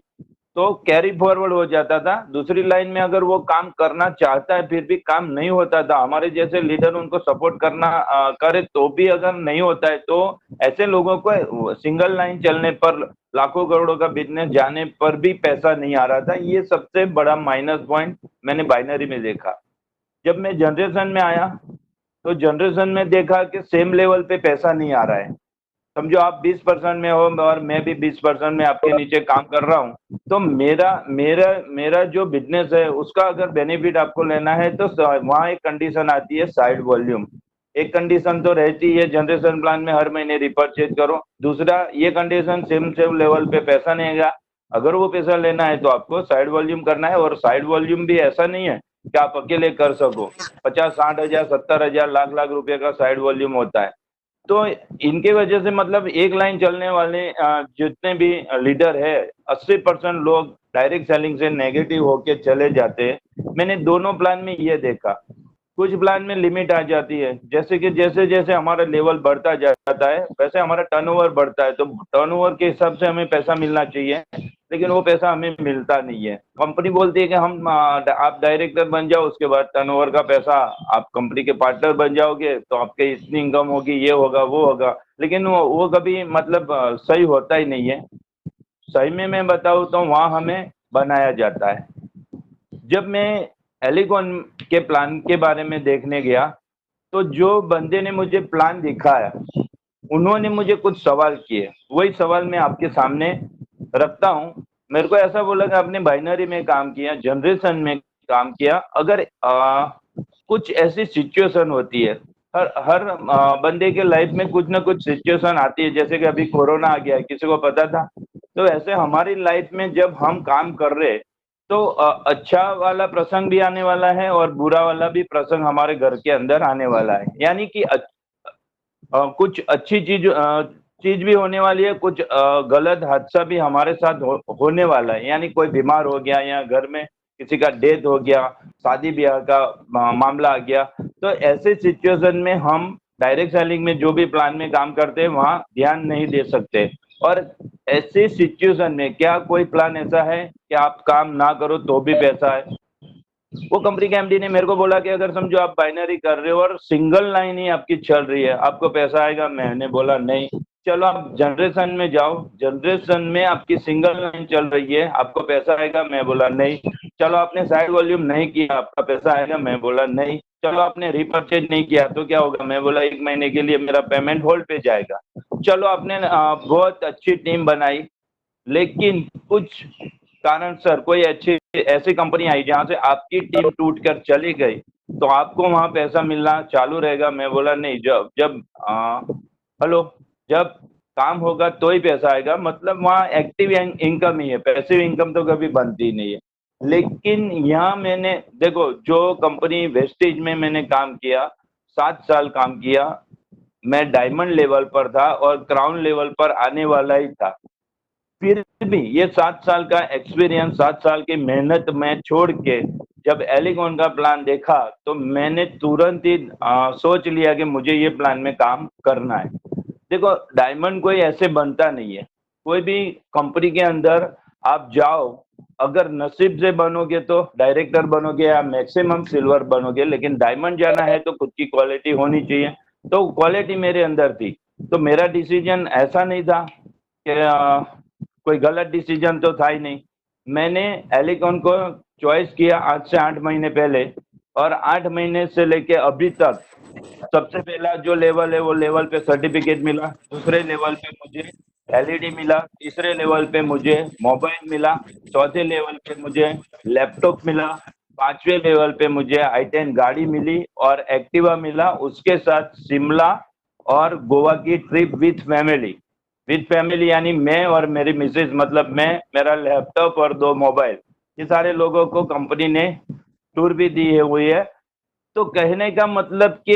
Speaker 4: तो कैरी फॉरवर्ड हो जाता था। दूसरी लाइन में अगर वो काम करना चाहता है फिर भी काम नहीं होता था। हमारे जैसे लीडर उनको सपोर्ट करना करे तो भी अगर नहीं होता है, तो ऐसे लोगों को सिंगल लाइन चलने पर लाखों करोड़ों का बिजनेस जाने पर भी पैसा नहीं आ रहा था। ये सबसे बड़ा माइनस पॉइंट मैंने बाइनरी में देखा। जब मैं जनरेशन में आया तो जनरेशन में देखा कि सेम लेवल पे पैसा नहीं आ रहा है। समझो आप 20% में हो और मैं भी 20% में आपके नीचे काम कर रहा हूँ, तो मेरा मेरा मेरा जो बिजनेस है उसका अगर बेनिफिट आपको लेना है तो वहाँ एक कंडीशन आती है, साइड वॉल्यूम। एक कंडीशन तो रहती है जनरेशन प्लान में, हर महीने रिपर्चेज करो। दूसरा, ये कंडीशन सेम लेवल पे पैसा नहीं आएगा। अगर वो पैसा लेना है तो आपको साइड वॉल्यूम करना है। और साइड वॉल्यूम भी ऐसा नहीं है कि आप अकेले कर सको। 50-60 हजार, 70 हजार, लाख लाख रुपए का साइड वॉल्यूम होता है। तो इनके वजह से मतलब एक लाइन चलने वाले जितने भी लीडर है, 80% लोग डायरेक्ट सेलिंग से नेगेटिव होके चले जाते हैं। मैंने दोनों प्लान में ये देखा। कुछ प्लान में लिमिट आ जाती है, जैसे कि जैसे जैसे हमारा लेवल बढ़ता जाता है वैसे हमारा टर्नओवर बढ़ता है, तो टर्नओवर के हिसाब से हमें पैसा मिलना चाहिए, लेकिन वो पैसा हमें मिलता नहीं है। कंपनी बोलती है कि हम आप डायरेक्टर बन जाओ, उसके बाद टर्नओवर का पैसा, आप कंपनी के पार्टनर बन जाओगे तो आपके इतनी इनकम होगी, ये होगा वो होगा, लेकिन वो कभी मतलब सही होता ही नहीं है। सही में मैं बताऊँ तो वहाँ हमें बनाया जाता है। जब मैं एलिकॉन के प्लान के बारे में देखने गया तो जो बंदे ने मुझे प्लान दिखाया उन्होंने मुझे कुछ सवाल किए। वही सवाल मैं आपके सामने रखता हूँ। मेरे को ऐसा बोला कि आपने बाइनरी में काम किया, जनरेशन में काम किया, अगर कुछ ऐसी सिचुएशन होती है, हर बंदे के लाइफ में कुछ ना कुछ सिचुएशन आती है, जैसे कि अभी कोरोना आ गया, किसी को पता था? तो ऐसे हमारी लाइफ में जब हम काम कर रहे तो अच्छा वाला प्रसंग भी आने वाला है और बुरा वाला भी प्रसंग हमारे घर के अंदर आने वाला है। यानी कि कुछ अच्छी चीज भी होने वाली है, कुछ गलत हादसा भी हमारे साथ होने वाला है। यानी कोई बीमार हो गया या घर में किसी का डेथ हो गया, शादी ब्याह का मामला आ गया, तो ऐसे सिचुएशन में हम डायरेक्ट सेलिंग में जो भी प्लान में काम करते हैं वहाँ ध्यान नहीं दे सकते। और ऐसे सिचुएशन में क्या कोई प्लान ऐसा है कि आप काम ना करो तो भी पैसा है? वो कंपनी के एमडी ने मेरे को बोला कि अगर समझो आप बाइनरी कर रहे हो और सिंगल लाइन ही आपकी चल रही है, आपको पैसा आएगा? मैंने बोला नहीं। चलो आप जनरेशन में जाओ, जनरेशन में आपकी सिंगल लाइन चल रही है, आपको पैसा आएगा? मैं बोला नहीं। चलो आपने साइड वॉल्यूम नहीं किया, आपका पैसा आएगा? मैं बोला नहीं। चलो आपने रिपर्चेज नहीं किया तो क्या होगा? मैं बोला 1 महीने के लिए मेरा पेमेंट होल्ड पे जाएगा। चलो आपने बहुत अच्छी टीम बनाई, लेकिन कुछ कारण सर कोई अच्छी ऐसी कंपनी आई जहां से आपकी टीम टूट कर चली गई, तो आपको वहां पैसा मिलना चालू रहेगा? मैं बोला नहीं। जब जब हेलो, जब काम होगा तो ही पैसा आएगा। मतलब वहाँ एक्टिव इनकम ही है, पैसिव इनकम तो कभी बनती नहीं है। लेकिन यहाँ मैंने देखो, जो कंपनी वेस्टेज में मैंने काम किया, 7 साल काम किया, मैं डायमंड लेवल पर था और क्राउन लेवल पर आने वाला ही था। फिर भी ये 7 साल का एक्सपीरियंस, 7 साल की मेहनत मैं छोड़ के जब एलिकॉन का प्लान देखा तो मैंने तुरंत ही सोच लिया कि मुझे ये प्लान में काम करना है। देखो, डायमंड कोई ऐसे बनता नहीं है। कोई भी कंपनी के अंदर आप जाओ, अगर नसीब से बनोगे तो डायरेक्टर बनोगे या मैक्सिमम सिल्वर बनोगे, लेकिन डायमंड जाना है तो खुद की क्वालिटी होनी चाहिए। तो क्वालिटी मेरे अंदर थी। तो मेरा डिसीजन ऐसा नहीं था कि कोई गलत डिसीजन तो था ही नहीं। मैंने एलिकॉन को चॉइस किया आज से 8 महीने पहले, और 8 महीने से लेके अभी तक सबसे पहला जो लेवल है वो लेवल पे सर्टिफिकेट मिला, दूसरे लेवल पे मुझे एलईडी मिला, तीसरे लेवल पे मुझे मोबाइल मिला, चौथे लेवल पे मुझे लैपटॉप मिला, पांचवें लेवल पे मुझे i10 गाड़ी मिली और एक्टिवा मिला, उसके साथ शिमला और गोवा की ट्रिप विथ फैमिली यानी मैं और मेरी मिसेज, मतलब मैं, मेरा लैपटॉप और 2 मोबाइल, ये सारे लोगों को कंपनी ने टूर भी दी है हुई है। तो कहने का मतलब कि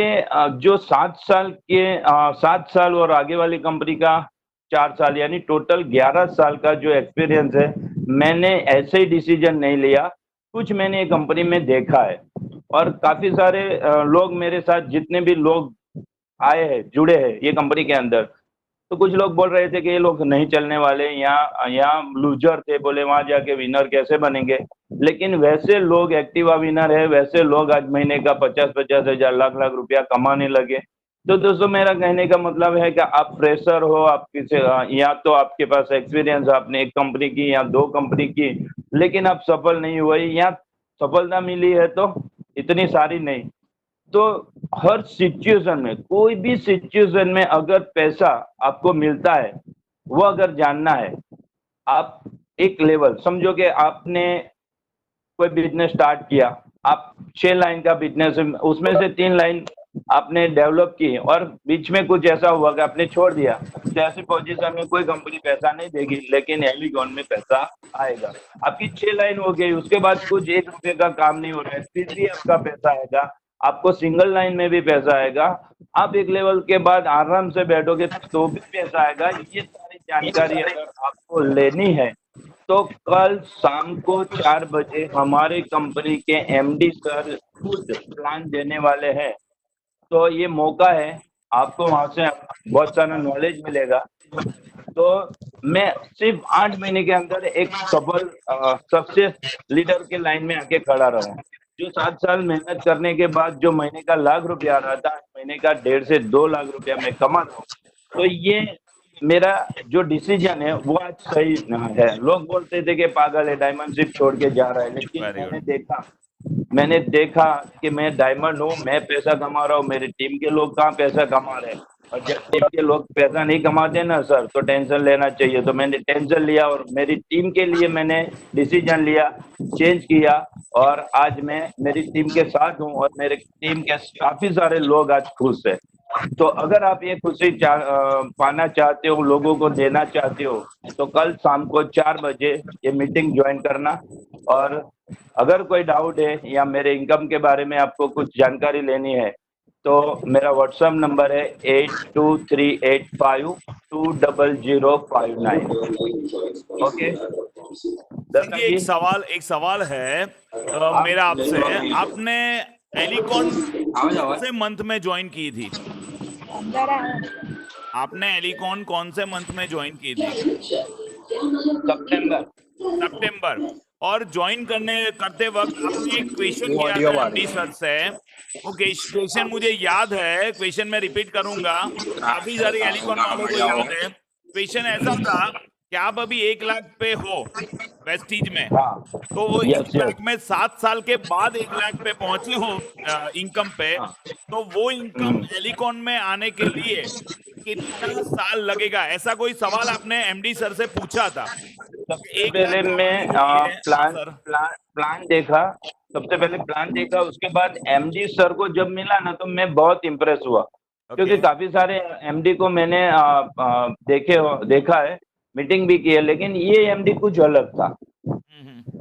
Speaker 4: जो 7 साल के 7 साल और आगे वाली कंपनी का 4 साल, यानी टोटल 11 साल का जो एक्सपीरियंस है, मैंने ऐसे ही डिसीजन नहीं लिया। कुछ मैंने ये कंपनी में देखा है और काफी सारे लोग मेरे साथ, जितने भी लोग आए हैं, जुड़े हैं ये कंपनी के अंदर, तो कुछ लोग बोल रहे थे कि ये लोग नहीं चलने वाले, यहाँ यहाँ लूजर थे, बोले वहां जाके विनर कैसे बनेंगे। लेकिन वैसे लोग एक्टिवा विनर है, वैसे लोग आज महीने का 50-50 हजार, लाख लाख रुपया कमाने लगे। तो दोस्तों, मेरा कहने का मतलब है कि आप फ्रेशर हो, आप किसी या तो आपके पास एक्सपीरियंस, आपने एक कंपनी की या 2 कंपनी की, लेकिन आप सफल नहीं हुए, या सफलता मिली है तो इतनी सारी नहीं। तो हर सिचुएशन में, कोई भी सिचुएशन में अगर पैसा आपको मिलता है, वो अगर जानना है, आप एक लेवल समझो कि आपने कोई बिजनेस स्टार्ट किया, आप 6 लाइन का बिजनेस, उसमें से 3 लाइन आपने डेवलप की और बीच में कुछ ऐसा हुआ कि आपने छोड़ दिया, तो ऐसी पोजीशन में कोई कंपनी पैसा नहीं देगी, लेकिन एलिकॉन में पैसा आएगा। आपकी 6 लाइन हो गई, उसके बाद कुछ 1 रुपए का काम नहीं हो रहा है, फिर भी आपका पैसा आएगा, आपको सिंगल लाइन में भी पैसा आएगा, आप एक लेवल के बाद आराम से बैठोगे तो भी पैसा आएगा। ये सारी जानकारी अगर आपको लेनी है तो कल शाम को 4 बजे हमारे कंपनी के एमडी सर खुद प्लान देने वाले हैं। तो ये मौका है, आपको वहां से बहुत सारा नॉलेज मिलेगा। तो मैं सिर्फ 8 महीने के अंदर एक सफल सक्सेस लीडर के लाइन में आके खड़ा रहा। जो 7 साल मेहनत करने के बाद जो महीने का लाख रुपया आ रहा था, महीने का 1.5 से 2 लाख रुपया मैं कमा रहा हूँ। तो ये मेरा जो डिसीजन है वो आज सही है। लोग बोलते थे कि पागल है, डायमंड शिप छोड़ के जा रहा है, लेकिन
Speaker 1: वेरी
Speaker 4: मैंने देखा कि मैं डायमंड हूँ, मैं पैसा कमा रहा हूँ, मेरी टीम के लोग कहाँ पैसा कमा रहे हैं। और जब टीम के लोग पैसा नहीं कमाते ना सर, तो टेंशन लेना चाहिए। तो मैंने टेंशन लिया और मेरी टीम के लिए मैंने डिसीजन लिया, चेंज किया, और आज मैं मेरी टीम के साथ हूँ और मेरे टीम के काफी सारे लोग आज खुश है। तो अगर आप ये खुशी पाना चाहते हो, लोगों को देना चाहते हो, तो कल शाम को 4 बजे ये मीटिंग ज्वाइन करना। और अगर कोई डाउट है या मेरे इनकम के बारे में आपको कुछ जानकारी लेनी है, तो मेरा व्हाट्सएप नंबर है 8238520059। ओके दर्शन
Speaker 1: देखिए,
Speaker 4: जी।
Speaker 1: एक सवाल है मेरा आपसे। आपने एलिकॉन कौन से मंथ में ज्वाइन की थी? आपने एलिकॉन कौन से मंथ में ज्वाइन की थी?
Speaker 4: सितंबर।
Speaker 1: सितंबर। और ज्वाइन करते वक्त आपने एक क्वेश्चन किया था एमडी सर से। वो क्वेश्चन मुझे याद है, क्वेश्चन मैं रिपीट करूंगा, काफी सारे एलिकॉन वालों को याद है। क्वेश्चन ऐसा था कि आप अभी 1 लाख पे हो वेस्टीज में,
Speaker 4: हाँ,
Speaker 1: तो वो
Speaker 4: यस
Speaker 1: 1 लाख
Speaker 4: यस।
Speaker 1: में 7 साल के बाद 1 लाख पे पहुंचे हो इनकम पे,
Speaker 4: हाँ।
Speaker 1: तो वो इनकम एलिकॉन में आने के लिए कितना साल लगेगा? ऐसा कोई सवाल आपने एमडी सर से पूछा था?
Speaker 4: सबसे
Speaker 1: 1 लाख
Speaker 4: पहले
Speaker 1: कमाने
Speaker 4: मैं
Speaker 1: के लिए। हाँ
Speaker 4: प्लान
Speaker 1: सर।
Speaker 4: प्लान प्लान देखा। सबसे पहले प्लान देखा, उसके बाद एमडी सर को जब मिला ना, तो मैं बहुत इम्प्रेस हुआ, क्योंकि
Speaker 1: ओके।
Speaker 4: काफी सारे एमडी को मैंने देखा है, मीटिंग भी की है, लेकिन ये एमडी कुछ अलग था।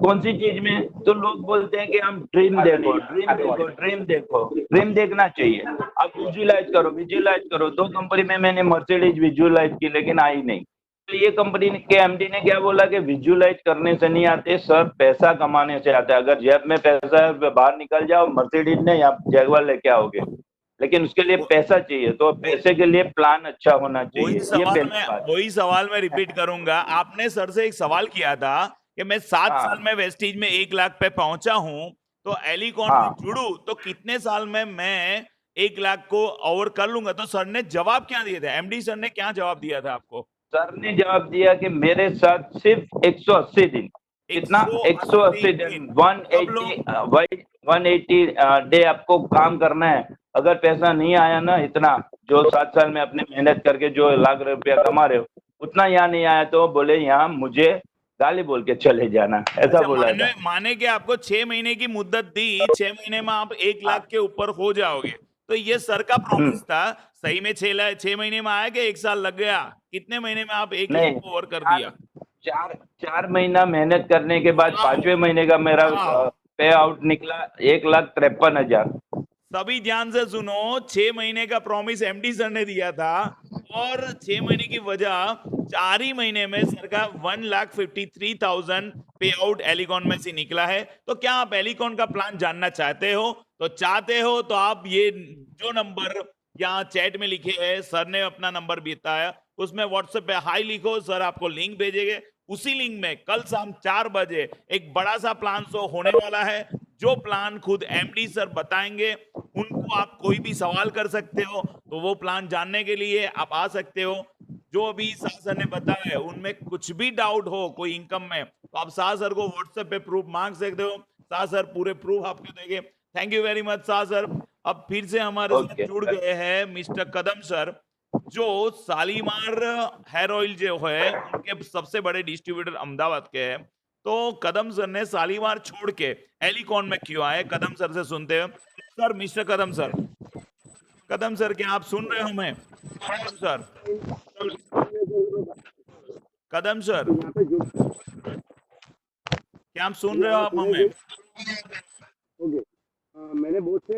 Speaker 4: कौन सी चीज में? तो लोग बोलते हैं कि हम ड्रीम देखो, ड्रीम देखो, ड्रीम देखो, ड्रीम देखना चाहिए। आप विजुअलाइज करो, विजुअलाइज करो। 2 कंपनी में मैंने मर्सिडीज विजुअलाइज की, लेकिन आई नहीं। ये कंपनी के एमडी ने क्या बोला कि विजुलाइज करने से नहीं आते सर, पैसा कमाने से आता है। अगर जेब में पैसा है बाहर निकल जाओ, मर्सिडीज ने या जैगवार लेके आओगे, लेकिन उसके लिए
Speaker 1: वो-
Speaker 4: पैसा चाहिए। तो पैसे के लिए प्लान अच्छा होना चाहिए, ये पहली बात।
Speaker 1: वही सवाल मैं रिपीट करूंगा। आपने सर से एक सवाल किया था कि मैं 7 साल
Speaker 4: हाँ
Speaker 1: में वेस्टीज में 1 लाख पे पहुंचा हूं, तो एलिकॉन में
Speaker 4: हाँ
Speaker 1: जुड़ू तो कितने साल में मैं 1 लाख को ओवर कर लूंगा? तो सर ने जवाब क्या दिए थे? एमडी सर ने क्या जवाब दिया था आपको?
Speaker 4: सर ने जवाब दिया कि मेरे साथ सिर्फ 180 दिन, कितना 180 दिन,
Speaker 1: अब लोग
Speaker 4: 180 डे आपको काम करना है। अगर पैसा नहीं आया ना, इतना जो 7 साल में अपने मेहनत करके जो लाख रुपया कमा रहे हो, उतना यहाँ नहीं आया तो बोले यहाँ मुझे गाली बोल के चले जाना, ऐसा
Speaker 1: अच्छा,
Speaker 4: बोला था।
Speaker 1: माने कि आपको 6 महीने की मुद्दत दी, 6 महीने में आप 1 लाख के ऊपर हो जाओगे, तो ये सर का प्रॉमिस था। सही में 6 महीने में आया कि 1 साल लग गया? कितने महीने में आप 1 लाख
Speaker 4: नहीं,
Speaker 1: को ओवर कर
Speaker 4: चार
Speaker 1: दिया?
Speaker 4: चार चार महीना मेहनत करने के बाद 5वें महीने का मेरा
Speaker 1: वाह।
Speaker 4: पे आउट निकला 1,53,000।
Speaker 1: सभी ध्यान से सुनो, 6 महीने का प्रॉमिस एमडी सर ने दिया था, और 6 महीने की वजह 4 ही महीने में सर का 1,53,000 पे आउट एलिकॉन में से निकला है। तो क्या आप एलिकॉन का प्लान जानना चाहते हो? तो चाहते हो तो आप ये जो नंबर यहाँ चैट में लिखे है, सर ने अपना नंबर बताया, उसमें व्हाट्सएप पे हाई लिखो, सर आपको लिंक भेजेंगे। उसी लिंक में कल शाम 4 बजे एक बड़ा सा प्लान शो होने वाला है, जो प्लान खुद एमडी सर बताएंगे। उनको आप कोई भी सवाल कर सकते हो, तो वो प्लान जानने के लिए आप आ सकते हो। जो अभी शाह सर ने बताया है, उनमें कुछ भी डाउट हो कोई इनकम में, तो आप शाह सर को व्हाट्सएप पे प्रूफ मांग सकते हो। शाह सर पूरे प्रूफ आपको देंगे। Thank you very much Shah sir. अब फिर से हमारे साथ
Speaker 4: ओके
Speaker 1: जुड़ गए हैं मिस्टर कदम सर, जो शालीमार हेयर ऑयल जो है उनके सबसे बड़े डिस्ट्रीब्यूटर अहमदाबाद के हैं। तो कदम सर ने शालीमार छोड़ के एलिकॉन में क्यों आए, कदम सर से सुनते हैं। सर, मिस्टर कदम सर, कदम सर क्या आप सुन रहे हो हमें? कदम सर, कदम सर
Speaker 2: यहाँ पे जो
Speaker 1: क्या आप सुन रहे हो आप हमें?
Speaker 2: ओके, मैंने बहुत से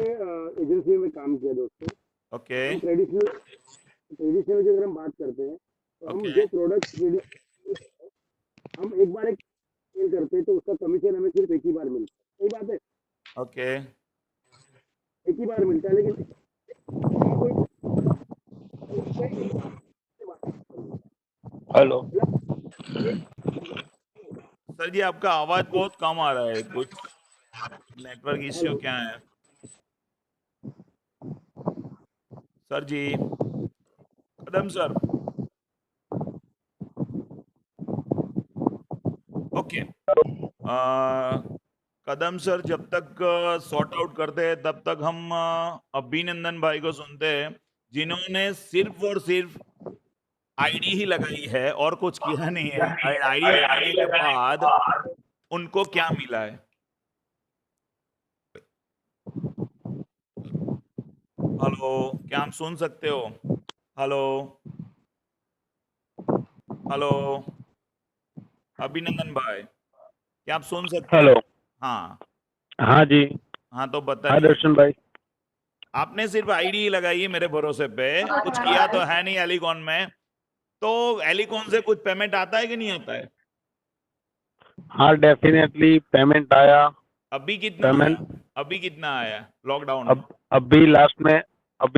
Speaker 2: एजेंसी में काम किया दोस्तों।
Speaker 1: ओके
Speaker 2: हम ट्रेडिशनल की अगर हम बात करते हैं, तो हम
Speaker 1: ओके
Speaker 2: जो प्रोडक्ट हम एक बार एक सेल करते हैं, तो उसका कमीशन हमें सिर्फ एक ही बार मिलता है। सही बात है,
Speaker 1: ओके
Speaker 2: एक ही बार मिलता है, लेकिन
Speaker 4: हेलो,
Speaker 1: सर जी, आपका आवाज बहुत कम आ रहा है, कुछ नेटवर्क इश्यू क्या है? सर जी, कदम सर, ओके। कदम सर जब तक सॉर्ट आउट करते हैं, तब तक हम अभिनंदन भाई को सुनते हैं, जिन्होंने सिर्फ और सिर्फ आईडी ही लगाई है और कुछ किया नहीं है। आईडी लगाने के बाद उनको क्या मिला है? हेलो, क्या हम सुन सकते हो? हेलो हेलो, अभिनंदन भाई, क्या आप सुन सकते
Speaker 5: हेलो।
Speaker 1: हैं? हाँ
Speaker 5: हाँ जी।
Speaker 1: हाँ, तो
Speaker 5: हाँ
Speaker 1: बताइए।
Speaker 5: दर्शन भाई।
Speaker 1: आपने सिर्फ आईडी ही लगाई है मेरे भरोसे पे, कुछ किया तो है नहीं एलिकॉन में। तो एलिकॉन से कुछ पेमेंट आता है कि नहीं आता है?
Speaker 5: हाँ डेफिनेटली पेमेंट आया।
Speaker 1: अभी कितना
Speaker 5: पेमेंट
Speaker 1: आया? अभी कितना आया लॉकडाउन में?
Speaker 5: अभी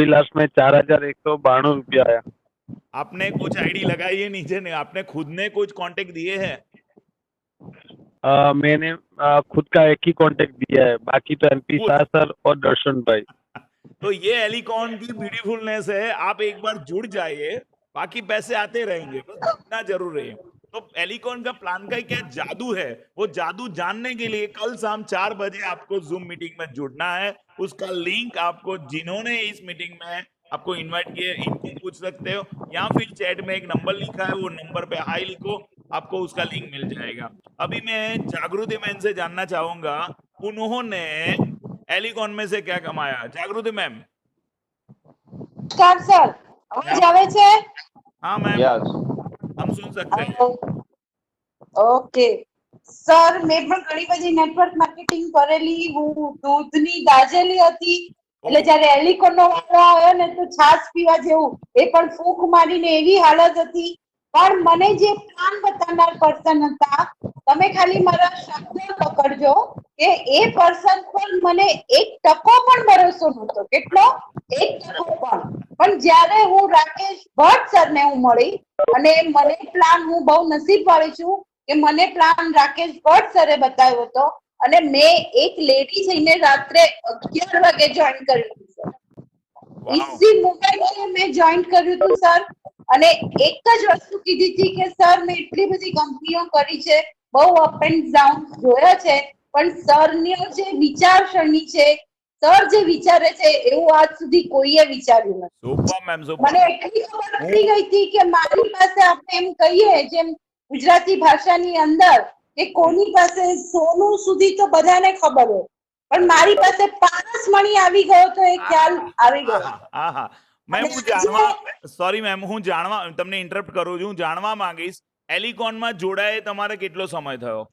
Speaker 5: लास्ट में 4,192 रुपया आया।
Speaker 1: आपने कुछ आईडी लगाई है नीचे? नहीं, आपने खुद ने कुछ कांटेक्ट दिए हैं?
Speaker 5: मैंने खुद का एक ही कांटेक्ट दिया है, बाकी तो एमपी
Speaker 1: खुद?
Speaker 5: शाह सर और दर्शन भाई।
Speaker 1: तो ये एलिकॉन की ब्यूटीफुलनेस है, आप एक बार जुड़ जाइए, बाकी पैसे आते रहेंगे, बस जुड़ना जरूर है। तो एलिकॉन का प्लान का क्या जादू है, वो जादू जानने के लिए कल शाम 4 बजे आपको जूम मीटिंग में जुड़ना है। उसका लिंक आपको, जिन्होंने इस मीटिंग में आपको इनवाइट किए, इनको पूछ सकते हो, या फिर चैट में एक नंबर लिखा है, वो नंबर पे हाई लिखो, आपको उसका लिंक मिल जाएगा। अभी मैं जागृति मैम से जानना चाहूंगा, उन्होंने एलिकॉन में से क्या कमाया? जागृति मैम।
Speaker 6: નમસ્કાર સર, અવાજ આવે છે?
Speaker 1: हाँ मैम,
Speaker 4: यस,
Speaker 1: हम सुन सकते हैं।
Speaker 6: ઓકે સર, મેં પણ ઘણી બધી નેટવર્ક માર્કેટિંગ કરેલી, હું દૂધની દાજેલી હતી, એટલે જ્યારે એલિકોન નો વારો આવ્યો ને, તો છાશ પીવા જેવું, એ પણ ફૂંક મારીને એવી હાલત હતી, પણ મને જે પ્લાન બતાવનાર પર્સન હતા, તમે ખાલી મારા શબ્દને પકડજો કે એ પર્સન પર મને 1% પણ ભરોસો નહોતો. કેટલો? 1% પણ જ્યારે હું રાકેશ ભટ્ટ સરને હું મળી અને મને પ્લાન, હું બહુ નસીબવાળી છું કે મને પ્લાન રાકેશ ભટ્ટ સરે બતાવ્યો હતો અને મેં એક લેડી થઈને રાત્રે 11 વાગે જોઈન કર્યું હતું સર.
Speaker 1: વાવ
Speaker 6: ઇઝી મોબાઈલ મેં જોઈન કર્યું હતું સર. અને એક જ વસ્તુ કીધી હતી કે સર મેં એટલી બધી કંપનીઓ કરી છે, બહુ અપ એન્ડ ડાઉન જોયા છે, પણ સરની જે વિચારસરણી છે, સર જે વિચારે છે એવું આજ સુધી કોઈએ વિચાર્યું નથી.
Speaker 1: Super ma'am, super.
Speaker 6: મને એટલી ખબર પડી ગઈ હતી કે મારી પાસે આપણે એમ કહીએ જેમ ગુજરાતી ભાષાની અંદર કે કોની પાસે સોનું સુધી તો બધાને ખબર હોય, પણ મારી પાસે પારસમણી આવી ગયો તો એ ખ્યાલ આવી ગયો.
Speaker 1: આહા મેમ, હું જાણવા, સોરી મેમ, હું જાણવા, તમને ઇન્ટરપ્ટ કરું છું, હું જાણવા માંગીશ એલિકોનમાં જોડાયે તમારે કેટલો સમય થયો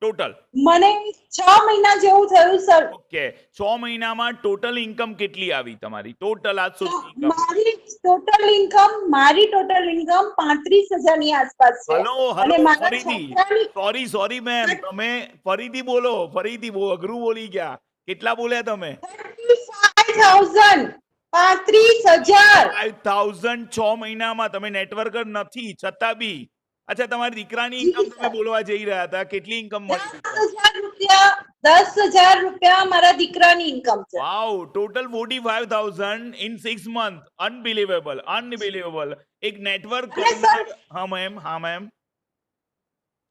Speaker 1: ટોટલ?
Speaker 6: મને 6 મહિના જેવું થયું સર.
Speaker 1: ઓકે, 6 મહિનામાં ટોટલ ઇન્કમ કેટલી આવી તમારી? ટોટલ આજ સુધી ઇન્કમ?
Speaker 6: મારી ટોટલ ઇન્કમ 35,000 ની આસપાસ છે.
Speaker 1: હલો
Speaker 6: અને
Speaker 1: હલો,
Speaker 6: મારા
Speaker 1: ફરીથી
Speaker 6: છોકરાની
Speaker 1: સોરી મેમ, તમે ફરીથી બોલો, ફરીથી બહુ અઘરું બોલી ગયા. કેટલા બોલ્યા તમે?
Speaker 6: 35,000 35,000.
Speaker 1: 5,000 6 મહિનામાં. તમે નેટવર્ક જ નથી છતાં બી. અચ્છા, તમારી દીકરાની ઇન્કમ તમે બોલવા જઈ રહ્યા હતા, કેટલી ઇન્કમ મળી?
Speaker 6: 10,000 રૂપિયા, 10,000 રૂપિયા મારા દીકરાની ઇન્કમ છે.
Speaker 1: Wow, total 45,000 in 6 month. Unbelievable, unbelievable. એક નેટવર્ક
Speaker 6: અને
Speaker 1: કરનાર.
Speaker 6: સર,
Speaker 1: હા મેમ, હા મેમ.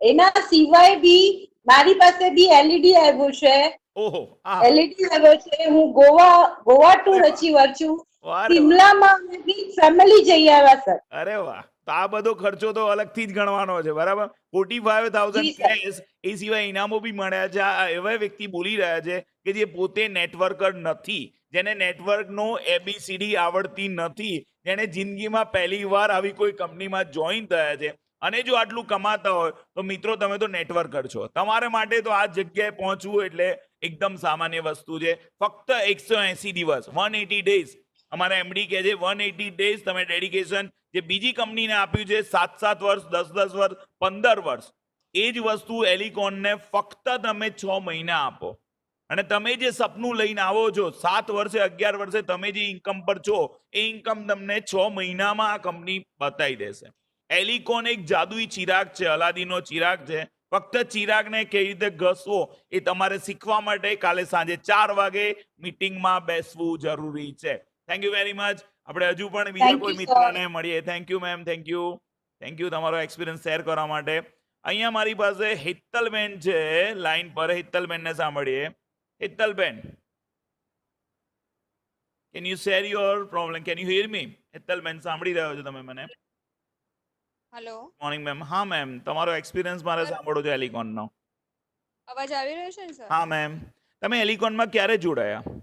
Speaker 6: એના સિવાય બી મારી પાસે બી એલઈડી આવ્યું છે.
Speaker 1: ઓહો, આ
Speaker 6: એલઈડી આવ્યો છે. હું ગોવા ટુર અચીવર છું.
Speaker 1: વાહ રે વાહ.
Speaker 6: શિમલામાં અમે બી ફેમિલી જઈ આવ્યા સર.
Speaker 1: અરે વાહ, તો આ બધો ખર્ચો તો અલગથી જ ગણવાનો છે, બરાબર? 45,000
Speaker 6: જી સર.
Speaker 1: કેશ, એ સિવાય ઇનામો બી મળ્યા છે. આ એવા વ્યક્તિ બોલી રહ્યા છે કે જે પોતે નેટવર્કર નથી, જેને નેટવર્કનો એબીસીડી આવડતી નથી, જેને જિંદગીમાં પહેલી વાર આવી કોઈ કંપનીમાં જોઈન થયા છે, અને જો આટલું કમાતા હોય તો મિત્રો તમે તો નેટવર્કર છો. તમારા માટે તો આ જગ્યાએ પહોંચવું એટલે એકદમ સામાન્ય વસ્તુ છે. ફક્ત 180 દિવસ, 180 ડેઝ. અમારા એમડી કહે છે 180 ડેઝ તમે ડેડિકેશન જે બીજી કંપનીને આપ્યું છે, 7 વર્ષ, 10 વર્ષ, 15 વર્ષ, એ જ વસ્તુ એલિકોનને ફક્ત તમે 6 મહિના આપો, અને તમે જે સપનું લઈને આવો છો, 7 વર્ષે, 11 વર્ષે તમે જે ઇન્કમ પર છો, એ ઇન્કમ તમને 6 મહિનામાં આ કંપની બતાવી દેશે. એલિકોન એક જાદુઈ ચિરાગ છે, અલાદીનો ચિરાગ છે. ફક્ત ચિરાગને કેવી રીતે ઘસવો એ તમારે શીખવા માટે કાલે સાંજે 4 વાગે મીટિંગમાં બેસવું જરૂરી છે. Thank you very much. આપણે હજુ પણ બીજા
Speaker 6: Thank
Speaker 1: કોઈ
Speaker 6: you,
Speaker 1: મિત્રને મળીએ. Thank you ma'am, thank you, thank you તમારો એક્સપિરિયન્સ શેર કરવા માટે. અહીંયા મારી પાસે હિત્તલબેન છે લાઈન પર. હિત્તલબેનને સાંભળીએ. હિત્તલબેન, can you share your problem? Can you hear me? હિત્તલબેન, સાંભળી રહ્યો છો તમે મને?
Speaker 7: Hello,
Speaker 1: morning ma'am. હા મેમ, તમારો એક્સપિરિયન્સ મારે સાંભળો છો એલિકોનનો.
Speaker 7: અવાજ આવી રહ્યો છે ને સર?
Speaker 1: હા મેમ. તમે એલિકોનમાં ક્યારે જોડાયા?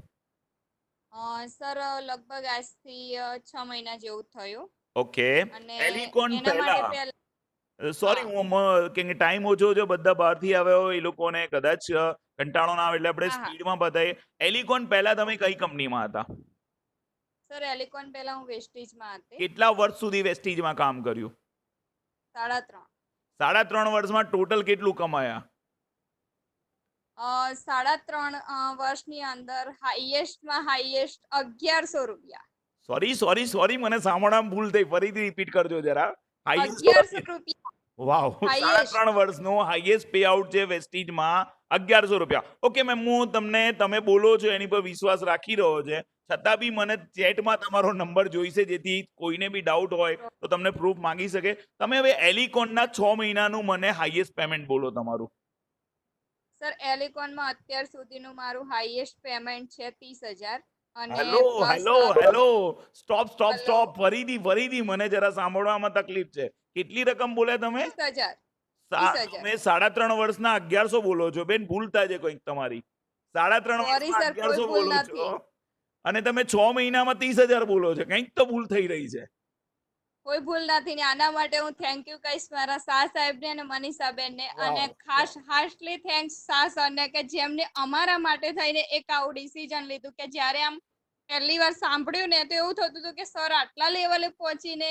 Speaker 7: સર લગભગ આજથી 6 મહિના જેવું થયું.
Speaker 1: ઓકે.
Speaker 7: અને
Speaker 1: એલિકોન
Speaker 7: એના માટે
Speaker 1: પહેલા, સોરી,
Speaker 7: હા.
Speaker 1: હું કે ટાઈમ ઓછો છે, બધા બહારથી આવ્યા હોય, એ લોકોને કદાચ કંટાળો ના આવે એટલે આપણે
Speaker 7: હા હા
Speaker 1: સ્પીડમાં બતાવીએ. એલિકોન પહેલા તમે કઈ કંપનીમાં હતા?
Speaker 7: સર, એલિકોન પહેલા હું વેસ્ટીજમાં હતી.
Speaker 1: કેટલા વર્ષ સુધી વેસ્ટીજમાં કામ કર્યું?
Speaker 7: 3.5.
Speaker 1: 3.5 વર્ષમાં ટોટલ કેટલું કમાયા?
Speaker 7: 3.5 વર્ષની અંદર હાઈએસ્ટમાં હાઈએસ્ટ 1,100 રૂપિયા.
Speaker 1: સોરી, મને સાંભળવામાં ભૂલ થઈ. ફરીથી રિપીટ કરજો જરા.
Speaker 7: 1,100 રૂપિયા
Speaker 1: વાવ,
Speaker 7: હાઈએસ્ટ.
Speaker 1: 3.5 વર્ષનો હાઈએસ્ટ પે આઉટ છે વેસ્ટીજમાં, 1,100 રૂપિયા. ઓકે મેમ, હું તમે બોલો છો એની પર વિશ્વાસ રાખી રહ્યો છે, છતાં બી મને ચેટમાં તમારો નંબર જોઈશે, જેથી કોઈને બી ડાઉટ હોય તો તમને પ્રૂફ માંગી શકે. તમે હવે એલિકોનના 6 મહિનાનું મને હાઈએસ્ટ પેમેન્ટ બોલો તમારું.
Speaker 7: સર, એલિકોનમાં અત્યાર સુધીનું મારું હાઈએસ્ટ પેમેન્ટ છે 30,000. અને
Speaker 1: hello
Speaker 7: plus
Speaker 1: hello hello, stop,
Speaker 7: hello,
Speaker 1: ફરીથી મને જરા સાંભળવામાં તકલીફ છે. કેટલી રકમ બોલ્યા તમે?
Speaker 7: 30,000.
Speaker 1: તમે 3.5 વર્ષના 1,100 બોલો છો બેન, ભૂલ થાય છે કોઈક તમારી. 3.5
Speaker 7: સોરી
Speaker 1: વર્ષના
Speaker 7: સર, કોઈ
Speaker 1: 1,100
Speaker 7: ભૂલ
Speaker 1: બોલો
Speaker 7: નથી.
Speaker 1: છો, અને તમે 6 મહિનામાં 30,000 બોલો છો. કંઈક તો ભૂલ થઈ રહી છે.
Speaker 7: કોઈ ભૂલ નથી ને આના માટે હું થેન્ક યુ કહીશ મારા શાહ સાહેબને અને મનીષાબેનને, અને
Speaker 1: વાવ.
Speaker 7: ખાસ હાર્ટલી થેન્ક્સ શાહ સરને કે જેમને અમારા માટે થઈને એક આવું ડિસિઝન લીધું કે જ્યારે આમ પહેલી વાર સાંભળ્યું ને તો એવું થતું હતું કે સર આટલા લેવલે પહોંચીને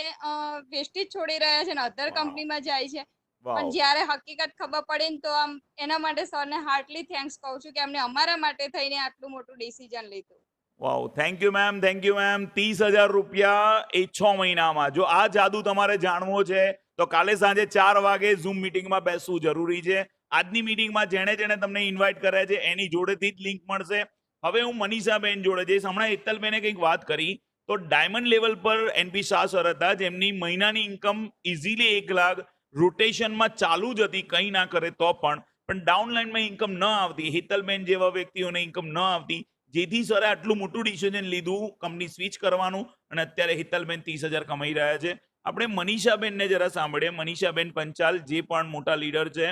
Speaker 7: વેસ્ટેજ છોડી રહ્યા છે ને અધર
Speaker 1: Wow.
Speaker 7: કંપનીમાં જાય છે. પણ
Speaker 1: વાવ
Speaker 7: જ્યારે હકીકત ખબર પડે ને તો આમ એના માટે સરને હાર્ટલી થેન્ક્સ કહું છું કે એમને અમારા માટે થઈને આટલું મોટું ડિસિઝન લીધું.
Speaker 1: Wow thank you ma'am, thank you ma'am. 30,000 રૂપિયા એ 6 મહિનામાં. જો આ જાદુ તમારે જાણવો છે તો કાલે સાંજે 4 વાગે ઝૂમ મીટિંગમાં બેસવું જરૂરી છે. આજની મીટિંગમાં જેણે જેણે તમને ઇન્વાઇટ કર્યા છે એની જોડેથી જ લિંક મળશે. હવે હું મનીષાબેન જોડે જઈશ. હમણાં હેતલબેને કંઈક વાત કરી તો ડાયમંડ લેવલ પર એનપી શાહ સર હતા જેમની મહિનાની ઇન્કમ ઇઝીલી 1 લાખ રોટેશનમાં ચાલુ જ હતી, કંઈ ના કરે તો પણ ડાઉનલાઇનમાં ઇન્કમ ન આવતી. હેતલબેન જેવા વ્યક્તિઓને ઇન્કમ ન આવતી, જેથી સરે આટલું મોટું ડિસિઝન લીધું કંપની સ્વિચ કરવાનું, અને અત્યારે હિતલબેન 30,000 કમાઈ રહ્યા છે. આપણે મનીષાબેનને જરા સાંભળીએ. મનીષાબેન પંચાલ જે પણ મોટા લીડર છે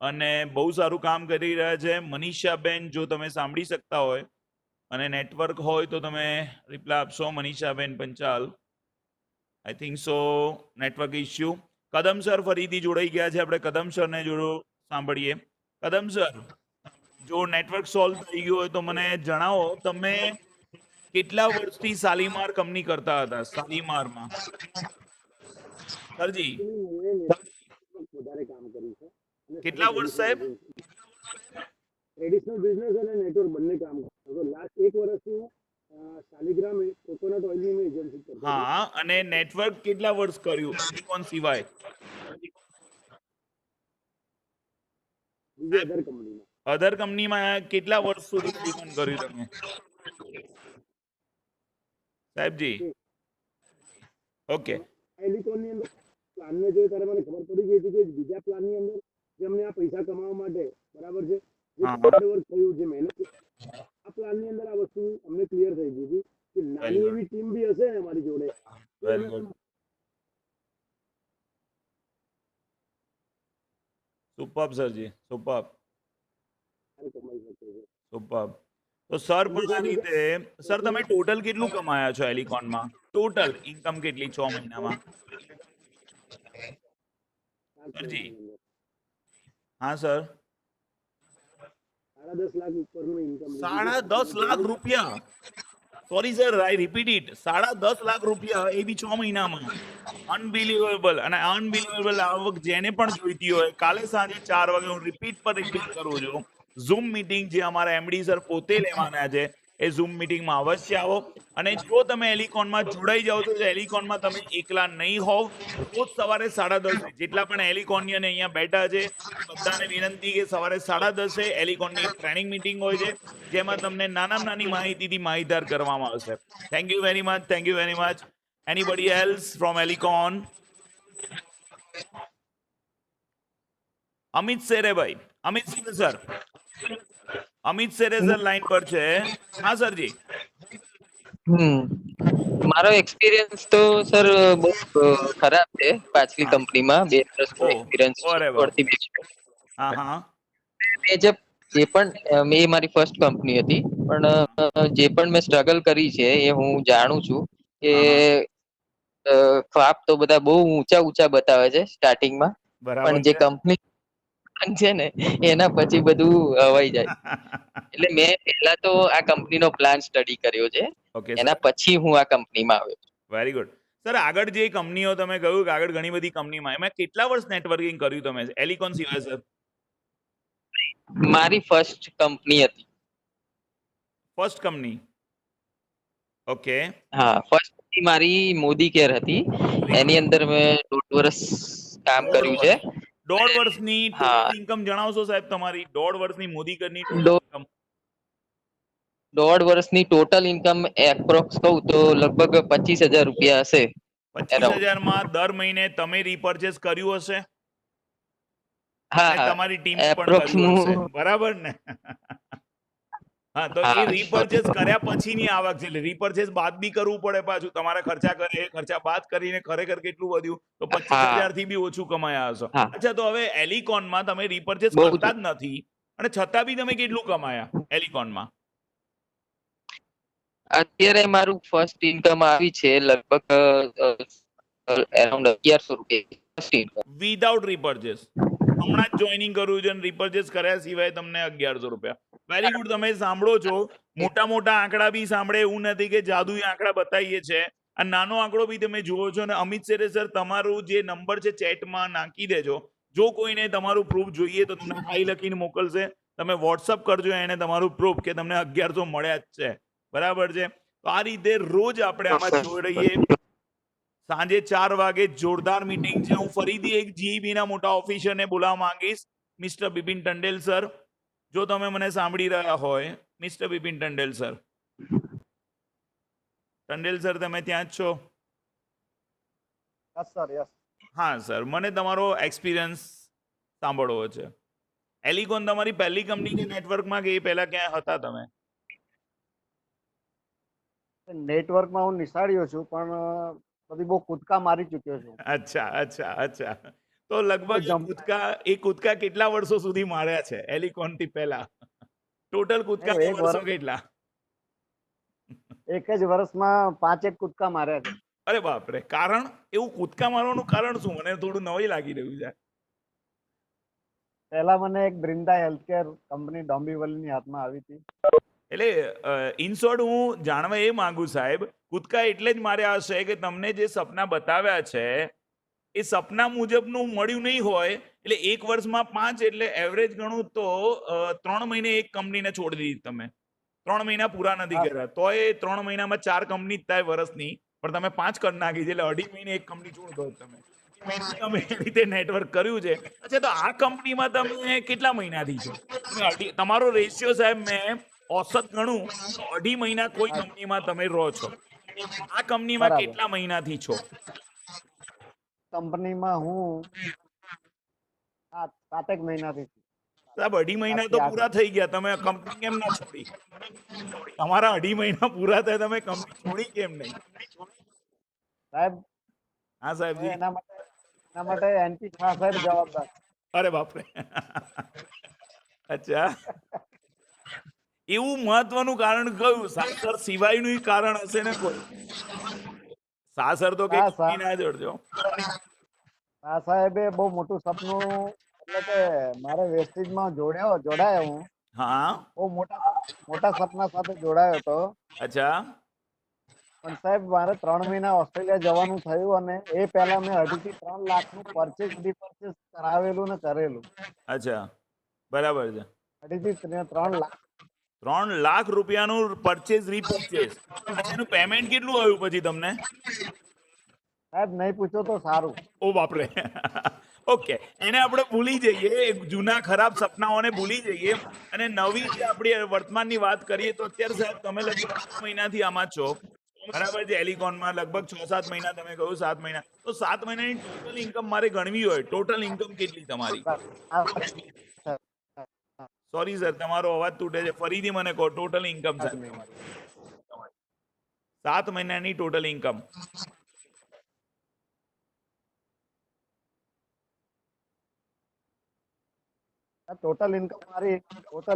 Speaker 1: અને બહુ સારું કામ કરી રહ્યા છે. મનીષાબેન જો તમે સાંભળી શકતા હોય અને નેટવર્ક હોય તો તમે રિપ્લાય આપશો. મનીષાબેન Panchal, I think so network issue. Kadam sir ફરીથી જોડાઈ ગયા છે, આપણે કદમ સરને જોડો સાંભળીએ. કદમ સર, જો નેટવર્ક સોલ્વ થઈ ગયું હોય તો મને જણાવો, તમે કેટલા વર્ષથી શાલીમાર કંપની કરતા હતા? શાલીમારમાં સરજી
Speaker 2: વધારે કામ કર્યું છે અને
Speaker 1: કેટલા વર્ષ સાહેબ?
Speaker 2: ટ્રેડિશનલ બિઝનેસ અને નેટવર્ક બંને કામ કર્યું. તો લાસ્ટ 1 વર્ષથી હું શાલિગ્રામ કોકોનટ ઓઇલની મેં એજન્સી કરતો હતો.
Speaker 1: હા, અને નેટવર્ક કેટલા વર્ષ કર્યું સિલિકોન સિવાય?
Speaker 2: બીજી અધર કંપનીમાં
Speaker 1: અધર કંપનીમાં કેટલા વર્ષ સુધી સિલિકોન કર્યું તમે સાહેબજી? ઓકે,
Speaker 2: એલિકોનની અંદર પ્લાનને જોઈ ત્યારે મને ખબર પડી ગઈ હતી કે બીજા પ્લાનની અંદર જે અમને આ પૈસા કમાવા માટે બરાબર છે જે
Speaker 1: હા.
Speaker 2: હાર્ડ વર્ક થયું, જે મહેનત કરી, આ પ્લાનની અંદર આ વસ્તુ અમને ક્લિયર થઈ ગઈ હતી કે નાની
Speaker 1: good.
Speaker 2: એવી ટીમ બી હશે ને અમારી જોડે તો
Speaker 1: વેરી
Speaker 2: અમે
Speaker 1: ગુડ, સુપર સરજી, સુપર
Speaker 2: કમાઈ શકીએ છીએ.
Speaker 1: સુપર. તો સર પણ આ રીતે, સર તમે ટોટલ કેટલું કમાયા છો એલિકોનમાં? ટોટલ ઇન્કમ કેટલી 6 મહિનામાં? સરજી, હા સર.
Speaker 2: 10.5 લાખ ઉપરનું ઇન્કમ
Speaker 1: 10.5 લાખ રૂપિયા? Sorry sir, I repeat it, 10.5 lakh રૂપિયા એ બી 6 મહિનામાં. અનબિલીવેબલ. અને અનબિલીવેબલ આવક જેને પણ જોઈતી હોય, કાલે સાંજે 4 વાગે હું રિપીટ કરું છું, ઝૂમ મીટિંગ જે અમારા એમડી સર પોતે લેવાના છે, એ ઝૂમ મીટિંગમાં અવશ્ય આવો. અને જો તમે એલિકોનમાં જોડાઈ જાઓ તો એલિકોનમાં તમે એકલા નહીં હોવ. રોજ સવારે 10:30 જેટલા પણ એલિકોનિયન અહીંયા બેઠા છે બધાને વિનંતી કે સવારે 10:30 એલિકોનની ટ્રેનિંગ મીટિંગ હોય છે, જેમાં તમને નાનામાં નાની માહિતીથી માહિતગાર કરવામાં આવશે. Thank you very much, thank you very much. Anybody else from એલિકોન? અમિત સેરેભાઈ, અમિત સર, અમિત સેરે સર લાઈન પર છે. હા સરજી.
Speaker 8: મારો એક્સપિરિયન્સ તો સર બહુ ખરાબ છે. પાછલી
Speaker 1: હા.
Speaker 8: કંપનીમાં 2 વર્ષનો
Speaker 1: ઓ,
Speaker 8: એક્સપિરિયન્સ છે.
Speaker 1: અરે વાહ.
Speaker 8: દોઢથી 2 વર્ષ.
Speaker 1: હા હા
Speaker 8: મેં જે પણ મેં મારી ફર્સ્ટ કંપની હતી, પણ જે પણ મેં સ્ટ્રગલ કરી છે એ હું જાણું છું કે
Speaker 1: હા.
Speaker 8: ખ્વાબ તો બધા બહુ ઊંચા બતાવે છે સ્ટાર્ટિંગમાં,
Speaker 1: બરાબર
Speaker 8: પણ જે
Speaker 1: છે.
Speaker 8: કંપની છે ને એના પછી બધું હવાઈ જાય. એટલે મેં પહેલા તો આ કંપનીનો પ્લાન સ્ટડી કર્યો છે,
Speaker 1: ઓકે
Speaker 8: એના
Speaker 1: સર,
Speaker 8: પછી હું આ કંપનીમાં આવ્યો.
Speaker 1: Very good. સર, આગળ જે કંપનીઓ તમે કહ્યું કે આગળ ઘણી બધી કંપનીમાં, એમાં કેટલા વર્ષ નેટવર્કિંગ કર્યું તમે એલિકોન સિવાય સર?
Speaker 8: મારી ફર્સ્ટ કંપની હતી.
Speaker 1: First company? ઓકે.
Speaker 8: હા, ફર્સ્ટ મારી મોદી કેર હતી. એની અંદર મેં 1.5 વર્ષ કામ કર્યું છે.
Speaker 1: 1.5 વર્ષની
Speaker 8: હા,
Speaker 1: ટોટલ ઇન્કમ જણાવશો સાહેબ તમારી? 1.5 વર્ષની મોદી કરની ટોટલ
Speaker 8: દો-
Speaker 1: ઇન્કમ?
Speaker 8: 1.5 વર્ષની ટોટલ ઇન્કમ એપ્રોક્સ કહું તો લગભગ 25,000 રૂપિયા હશે. around.
Speaker 1: 25,000 માં દર મહિને તમે રીપર્ચેસ કર્યું હશે અને
Speaker 8: હા,
Speaker 1: તમારી ટીમે પણ
Speaker 8: એપ્રોક્સ
Speaker 1: કર્યું હશે, બરાબર ને? હા, તો એ
Speaker 8: હા,
Speaker 1: રીપર્ચેસ કર્યા પછીની આવક છે. રીપર્ચેસ બાદ બી કરવું પડે પાછું. તમારા ખર્ચા કરે, એ ખર્ચા બાદ કરીને ખરેખર કેટલું વધ્યું? તો 25,000 થી બી ઓછું કમાયા હશો.
Speaker 8: હા,
Speaker 1: અચ્છા, તો હવે એલિકોનમાં તમે રીપર્ચેસ
Speaker 8: બહુ
Speaker 1: કરતા જ નથી અને છતાં બી તમે કેટલું કમાયા એલિકોનમાં?
Speaker 8: અત્યારે મારું ફર્સ્ટ ઇન્કમ આવી છે લગભગ અરાઉન્ડ 1100 રૂપિયા ફર્સ્ટ ઇન્કમ.
Speaker 1: વિધાઉટ રીપર્ચેસ? હમણાં જ જોઈનિંગ કર્યું છે અને રીપર્ચેસ કર્યા સિવાય તમને 1100 રૂપિયા. Very good. તમે સાંભળો છો, મોટા મોટા આંકડા બી સાંભળે એવું નથી કે જાદુઈ આંકડા બતાવીએ છે. આ નાનો આંકડો બી તમે જુઓ છો. અને અમિત શેરે સર તમારું જે નંબર છે ચેટમાં નાખી દેજો. જો કોઈને તમારું પ્રૂફ જોઈએ તો તમને હાઈ લખીને મોકલશે. તમે વોટ્સઅપ કરજો એને તમારું પ્રૂફ કે તમને 1100 મળ્યા જ છે. બરાબર છે. તો આ રીતે રોજ આપણે આમાં જોઈ રહીએ. સાંજે 4 વાગે જોરદાર મીટિંગ છે. હું ફરીથી એક જીઈબી ના મોટા ઓફિસરને બોલાવવા માંગીશ, મિસ્ટર બિપિન ટંડેલ સર. જો તમે મને સાંભળી રહ્યા હોય, મિસ્ટર બિપિન ટંડેલ સર. ટંડેલ સર, તમે ત્યાં જ છો? હા સર, મને તમારો એક્સપિરિયન્સ સાંભળવો છે. એલિકોન તમારી પહેલી કંપની કે નેટવર્કમાં, કે એ પહેલા ક્યાં હતા તમે?
Speaker 2: નેટવર્કમાં હું નિશાળ્યો છું, પણ બધી બહુ કૂદકા મારી ચૂક્યો છું.
Speaker 1: અચ્છા અચ્છા અચ્છા. તો લગભગ એ કૂદકા કેટલા વર્ષો સુધી માર્યા છે એલિકોન થી પહેલા? ટોટલ કૂદકા વર્ષો કેટલા?
Speaker 2: એક જ વર્ષમાં 5 કૂદકા માર્યા છે.
Speaker 1: અરે બાપરે. કારણ? એવું કૂદકા મારવાનું કારણ શું? મને થોડું નવાઈ લાગી રહ્યું છે.
Speaker 2: પહેલા મને એક બ્રિંદા હેલ્થકેર કંપની ડોંબીવલીની હાથમાં આવી હતી.
Speaker 1: એટલે ઇન શોર્ટ હું જાણવા એ માંગુ સાહેબ, કૂદકા એટલે જ માર્યા હશે કે તમને જે સપના બતાવ્યા છે એ સપના મુજબનું મળ્યું નહીં હોય, એટલે એક વર્ષમાં 5 એટલે એવરેજ ગણું તો 3 મહિને એક કંપનીને છોડી દીધી તમે. 3 મહિના પૂરા નથી કર્યા તો એ 3 મહિનામાં 4 કંપની જ થાય વર્ષની, પણ તમે 5 કરી નાખી છે. એટલે 2.5 મહિને એક કંપની છોડી દો તમે. તમે એ રીતે નેટવર્ક કર્યું છે. અચ્છા, તો આ કંપનીમાં તમે કેટલા મહિનાથી છો? તમારો રેશિયો સાહેબ મેં औसत ગણું તો 2.5 મહિના કોઈ કંપનીમાં તમે રહો છો. આ કંપનીમાં કેટલા મહિનાથી છો?
Speaker 2: કંપનીમાં હું 7 મહિનાથી છું.
Speaker 1: સાહેબ 2.5 મહિના તો પૂરા થઈ ગયા, તમે કંપની કેમ ના છોડી? તમારા 2.5 મહિના પૂરા થાય, તમે કંપની છોડી કેમ નહીં?
Speaker 2: સાહેબ,
Speaker 1: હા સાહેબજી.
Speaker 2: એના માટે એનપી શાહ સાહેબ જવાબદાર.
Speaker 1: અરે બાપરે. અચ્છા, એવું મહત્વનું કારણ કયું? સાસર સિવાયનું કારણ હશે ને કોઈ? સાસર તો કે કંપની ના જોડજો.
Speaker 2: શાહ સાહેબે બહુ મોટું સપનું, એટલે કે મારે વેસ્ટેજમાં જોડાયો હું.
Speaker 1: હા.
Speaker 2: બહુ મોટા સપના સાથે જોડાયો હતો.
Speaker 1: અચ્છા.
Speaker 2: પણ સાહેબ, મારે 3 મહિના ઓસ્ટ્રેલિયા જવાનું થયું, અને એ પહેલા મેં 2.5 થી 3 લાખનું પરચેસ કરાવેલું ને કરેલું.
Speaker 1: અચ્છા, બરાબર છે.
Speaker 2: 2.5 થી 3 લાખ.
Speaker 1: 3 લાખ રૂપિયાનું પરચેસ રીપરચેસ. એનું પેમેન્ટ કેટલું આવ્યું પછી તમને?
Speaker 2: સાહેબ, નહીં પૂછો તો સારું.
Speaker 1: ઓ બાપરે. ઓકે, એને આપણે ભૂલી જઈએ, જૂના ખરાબ સપનાઓને ભૂલી જઈએ અને નવી જે આપણી વર્તમાનની વાત કરીએ તો અત્યારે સાહેબ તમે લગભગ 6 મહિનાથી આમાં છો. બરાબર છે. એલિકોનમાં લગભગ 6-7 મહિના, તમે કહ્યું 7 મહિના. તો 7 મહિનાની ટોટલ ઇન્કમ મારે ગણવી હોય, ટોટલ ઇન્કમ કેટલી તમારી? સોરી સર, તમારો અવાજ તૂટે છે. ફરીથી મને કહો, ટોટલ ઇન્કમ સાહેબ. 7 મહિનાની ટોટલ ઇન્કમ.
Speaker 2: ટોટલ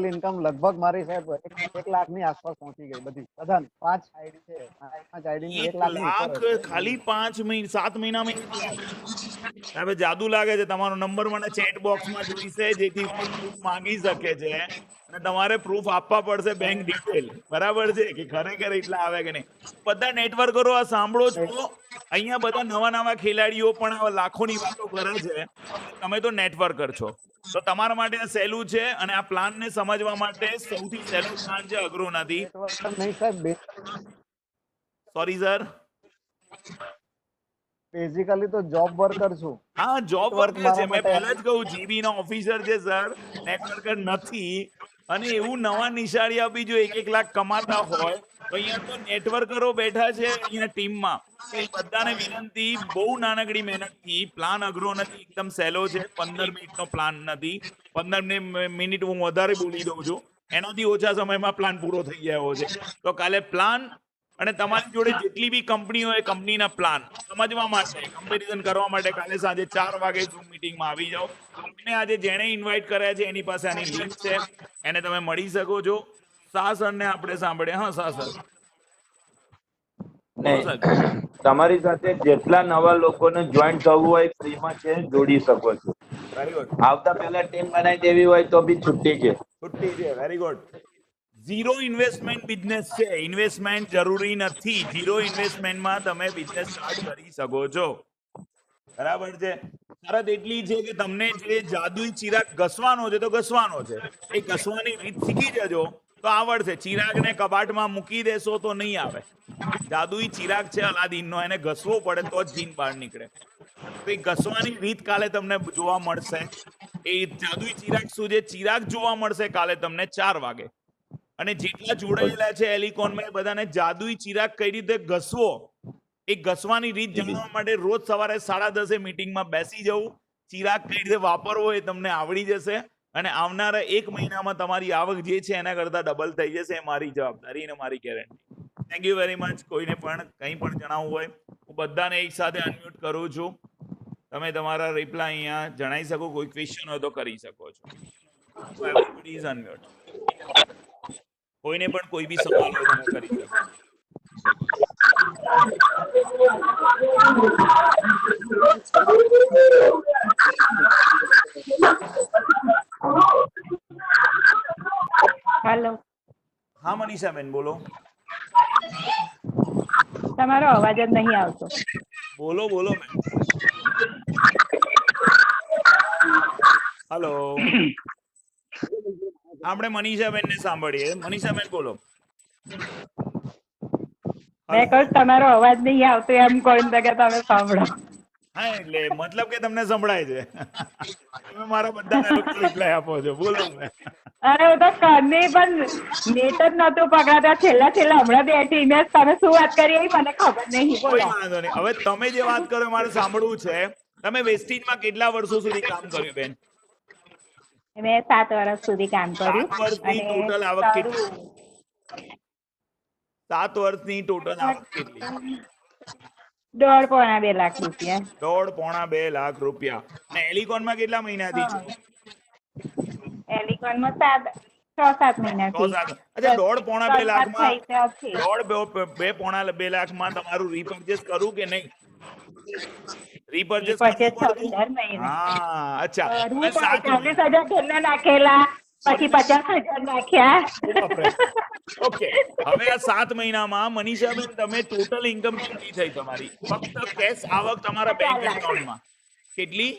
Speaker 2: ઇન્કમ લગભગ મારી સાહેબ 1 લાખની આસપાસ પહોંચી ગઈ. બધાની 5 આઈડી છે. 5 આઈડી 1 લાખ
Speaker 1: ખાલી 7 મહિનામાં. હવે જાદુ લાગે છે. તમારો નંબર મને ચેટ બોક્સમાં જોઈશે, જેથી પ્રૂફ માંગી શકે છે અને તમારે પ્રૂફ આપવા પડશે, બેંક ડિટેલ. બરાબર છે કે ખરેખર એટલા આવે કે નહીં? બધા નેટવર્કરો આ સાંભળો છો, અહીંયા બધા નવા ખેલાડીઓ પણ આવા લાખોની વાતો કરે છે. તમે તો નેટવર્કર છો, તો તમારા માટે આ સહેલું છે. અને આ પ્લાનને સમજવા માટે સૌથી સહેલો પ્લાન છે, અઘરો નથી. Sorry sir.
Speaker 2: બેઝિકલી તો જોબ વર્કર છું.
Speaker 1: હા, જોબ વર્કર છે. મેં પહેલા જ કહું, જીબી ના ઓફિસર છે સર, નેટવર્કર નથી. અને એવું નવા નિશાળિયા બી જો 1-1 લાખ કમાતા હોય તો અહીંયા તો નેટવર્કરો બેઠા છે અહીંયા ટીમમાં. એ બધાને વિનંતી, બહુ નાનકડી મહેનતથી, પ્લાન અઘરો નથી, એકદમ સહેલો છે. 15 મિનિટનો પ્લાન નથી. 15 મિનિટ હું વધારે બોલી દઉં છું, એનાથી ઓછા સમયમાં પ્લાન પૂરો થઈ ગયો છે. તો કાલે પ્લાન અને તમારી જોડે જેટલી બી કંપની હોય, કંપનીના પ્લાન સમજવા માટે, કમ્પેરિઝન કરવા માટે કાલે સાંજે 4 વાગે ઝૂમ મીટિંગમાં આવી જાઓ. અમને આજે જેણે ઇન્વાઇટ કર્યા છે એની પાસે આની લિંક છે, એને તમે મળી શકો છો. શાહ સરને આપણે સાંભળે. હા શાહ સર.
Speaker 4: તમારી સાથે જેટલા નવા લોકોને જોઈન્ટ થવું હોય ફ્રીમાં છે, જોડી શકો છો.
Speaker 1: Very good.
Speaker 4: આવતા પહેલા ટીમ બનાવી દેવી હોય તો બી છુટ્ટી છે.
Speaker 1: છુટ્ટી છે. Very good. Zero investment business છે. ઇન્વેસ્ટમેન્ટ જરૂરી નથી. ઝીરો ઇન્વેસ્ટમેન્ટમાં તમે બિઝનેસ સ્ટાર્ટ કરી શકો છો. બરાબર છે. શરત એટલી છે કે તમને જે જાદુઈ ચિરાગ ઘસવાનો છે તો ઘસવાનો છે. એ ઘસવાની રીત શીખી જજો તો આવડશે. ચિરાગને કબાટમાં મૂકી દેશો તો નહીં આવે. જાદુઈ ચિરાગ છે અલાદીનનો, એને ઘસવો પડે તો જ જીન બહાર નીકળે. તો એ ઘસવાની રીત કાલે તમને જોવા મળશે. એ જાદુઈ ચિરાગ શું છે? ચિરાગ જોવા મળશે કાલે તમને 4 વાગે. અને જેટલા જોડાયેલા છે એલિકોનમાં એ બધાને જાદુઈ ચિરાગ કઈ રીતે ઘસવો એ ઘસવાની રીત જાણવા માટે રોજ સવારે 10:30 મીટિંગમાં બેસી જવું. ચિરાગ કઈ રીતે વાપરવો એ તમને આવડી જશે અને આવનારા 1 મહિનામાં તમારી આવક જે છે એના કરતા ડબલ થઈ જશે. એ મારી જવાબદારી અને મારી guarantee. Thank you very much. કોઈને પણ કંઈ પણ જણાવવું હોય હું બધાને એક સાથે અનમ્યુટ કરું છું. તમે તમારા રિપ્લાય અહીંયા જણાવી શકો. કોઈ ક્વેશ્ચન હોય તો કરી શકો છો. Everybody is unmute. કોઈને પણ કોઈ બી સવાલ હોય તમે કરી શકો.
Speaker 9: હેલો,
Speaker 1: હા મનીષાબેન બોલો.
Speaker 9: તમારો અવાજ જ નહીં આવતો.
Speaker 1: બોલો બોલો મેમ. હેલો, આપણે મનીષાબેન ને સાંભળીએ. મનીષાબેન બોલો.
Speaker 9: મેં કહ્યું તમારો અવાજ નહીં આવતો એમ કોઈને કે તમે સાંભળો.
Speaker 1: હા એટલે મતલબ કે તમને સંભળાય છે. તમે મારા બધા રિપ્લાય આપો છો. બોલો મેમ.
Speaker 9: અરે હું તો કારની પણ નેટ જ નતું પકડાતા. છેલ્લા હમણાં બેઠી મેં તમે શું વાત કરી એ મને ખબર નહીં.
Speaker 1: કોઈ
Speaker 9: બોલો.
Speaker 1: વાંધો નહીં. હવે તમે જે વાત કરો એ મારે સાંભળવું છે. તમે વેસ્ટીજમાં કેટલા વર્ષો સુધી કામ કર્યું બેન?
Speaker 9: મેં 7 વર્ષ સુધી કામ કર્યું
Speaker 1: 7 વર્ષની
Speaker 9: અને
Speaker 1: ટોટલ આવક કેટલી? 7 વર્ષની ટોટલ આવક કેટલી?
Speaker 9: 1.5-2 લાખ રૂપિયા.
Speaker 1: 1.5-2 લાખ રૂપિયા. અને એલિકોનમાં કેટલા મહિનાથી છો?
Speaker 9: એલિકોનમાં 6-7 મહિનાથી.
Speaker 1: અચ્છા, 1.5-2 લાખમાં
Speaker 9: પૈસા છે.
Speaker 1: 2.5 લાખમાં તમારું રીપર્ચેસ કરું કે નહીં? રીપર્ચેસ
Speaker 9: Purchase
Speaker 1: કરવું
Speaker 9: કરું દર મહિને.
Speaker 1: હા અચ્છા.
Speaker 9: હું
Speaker 1: હવે 7
Speaker 9: 40,000 ઘરના નાખેલા, પછી 50,000 નાખ્યા.
Speaker 1: ઓકે. હવે આ 7 મહિનામાં મનીષાબેન તમે ટોટલ ઇન્કમ કેટલી થઈ તમારી? ફક્ત કેશ આવક તમારા બેંક એકાઉન્ટમાં કેટલી?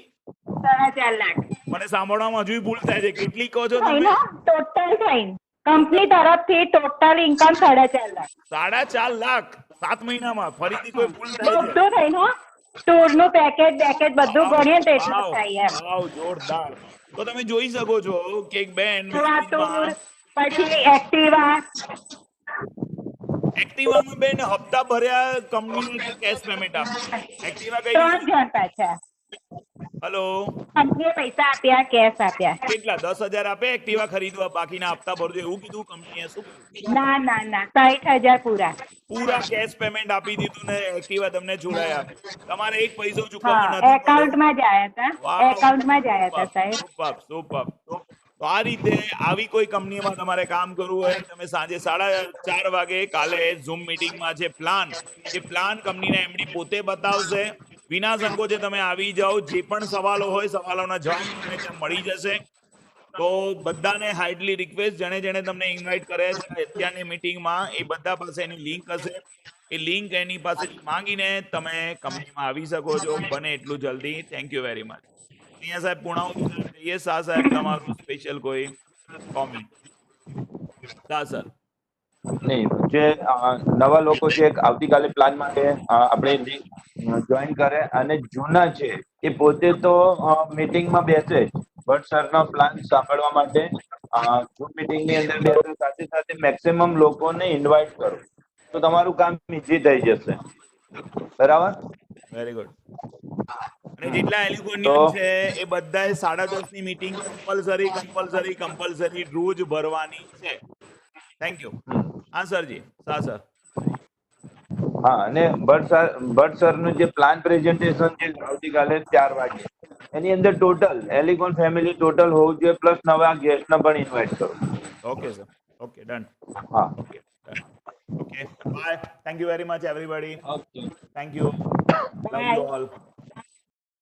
Speaker 9: 4.5 લાખ.
Speaker 1: મને સાંભળવામાં હજુ ભૂલ થાય છે. કેટલી કહો છો તમે?
Speaker 9: ટોટલ થઈને કંપની તરફથી ટોટલ ઇન્કમ 4.5 લાખ.
Speaker 1: 4.5 લાખ 7 મહિનામાં. ફરીથી કોઈ ભૂલ થાય છે?
Speaker 9: બધું થઈને ટૂર નું પેકેજ બધું ગણીએ તો એટલું થાય એમ.
Speaker 1: વાવ, જોરદાર. તો તમે જોઈ શકો છો કે એક બેન
Speaker 9: ટૂર પછી
Speaker 1: એક્ટિવામાં બેન હપ્તા ભર્યા કંપની કેશ પેમેન્ટ આપ્યું? એક્ટિવા કઈ
Speaker 9: 3 જણ પાછા.
Speaker 1: હેલો,
Speaker 9: કંપનીએ પૈસા આપ્યા, કેશ આપ્યા.
Speaker 1: કેટલા 10,000 આપે એક્ટિવા ખરીદવા, બાકીના હપ્તા ભરજો એવું કીધું કંપનીએ? શું કીધું?
Speaker 9: ના 60,000 પૂરા.
Speaker 1: પૂરા કેશ પેમેન્ટ આપી દીધું ને એક્ટિવા તમને છોડાયા. તમારે એક પૈસો ચૂકવવો નથી.
Speaker 9: એકાઉન્ટમાં જ આવ્યા હતા. એકાઉન્ટમાં જ આવ્યા હતા સાહેબ.
Speaker 1: સુપર. તો આ રીતે આવી કોઈ કંપનીમાં તમારે કામ કરવું હોય તમે સાંજે 4:30 વાગે કાલે ઝૂમ મીટિંગમાં જે પ્લાન કંપનીના એમડી પોતે બતાવશે. વિના સંકોચે તમે આવી જાઓ. જે પણ સવાલો હોય સવાલોના જવાબ તમને ત્યાં મળી જશે. તો બધાને હાર્ડલી રિક્વેસ્ટ, જેણે તમને ઇન્વાઇટ કરે છે અત્યારની મીટિંગમાં એ બધા પાસે એની લિંક હશે. એ લિંક એની પાસેથી માંગીને તમે કંપનીમાં આવી શકો છો બને એટલું જલ્દી. Thank you very much. અહીંયા સાહેબ પૂર્ણાહુતિ જઈએ. શાહ સાહેબ તમારું સ્પેશિયલ કોઈ કોમેન્ટ? શાહ સર.
Speaker 4: નહીં, જે નવા લોકો છે આવતીકાલે પ્લાન માટે આપણે જોઈન કરે અને જૂના છે એ પોતે તો મીટિંગમાં બેસે બટ સરનો પ્લાન સાંભળવા માટે ઝૂમ મીટિંગની અંદર બેસે. સાથે સાથે મેક્સિમમ લોકોને ઇન્વાઇટ કરો તો તમારું કામ ઇઝી થઈ જશે. બરાબર?
Speaker 1: Very good. અને જેટલા એલિકોનિયન છે એ બધાએ 10:30 ની મીટિંગ કમ્પલસરી રોજ ભરવાની છે. Thank you. હા સરજી. શાહ સર.
Speaker 4: હા, અને ભટ્ટ સરનું જે પ્લાન પ્રેઝન્ટેશન છે આવતીકાલે 4 વાગે એની અંદર ટોટલ એલિકોન ફેમિલી ટોટલ હોવું જોઈએ પ્લસ નવા ગેસ્ટને પણ ઇન્વાઇટ કરો.
Speaker 1: Okay sir. Okay done.
Speaker 4: હા,
Speaker 1: okay done. Okay bye. Thank you very much everybody. Thank you. Love you all.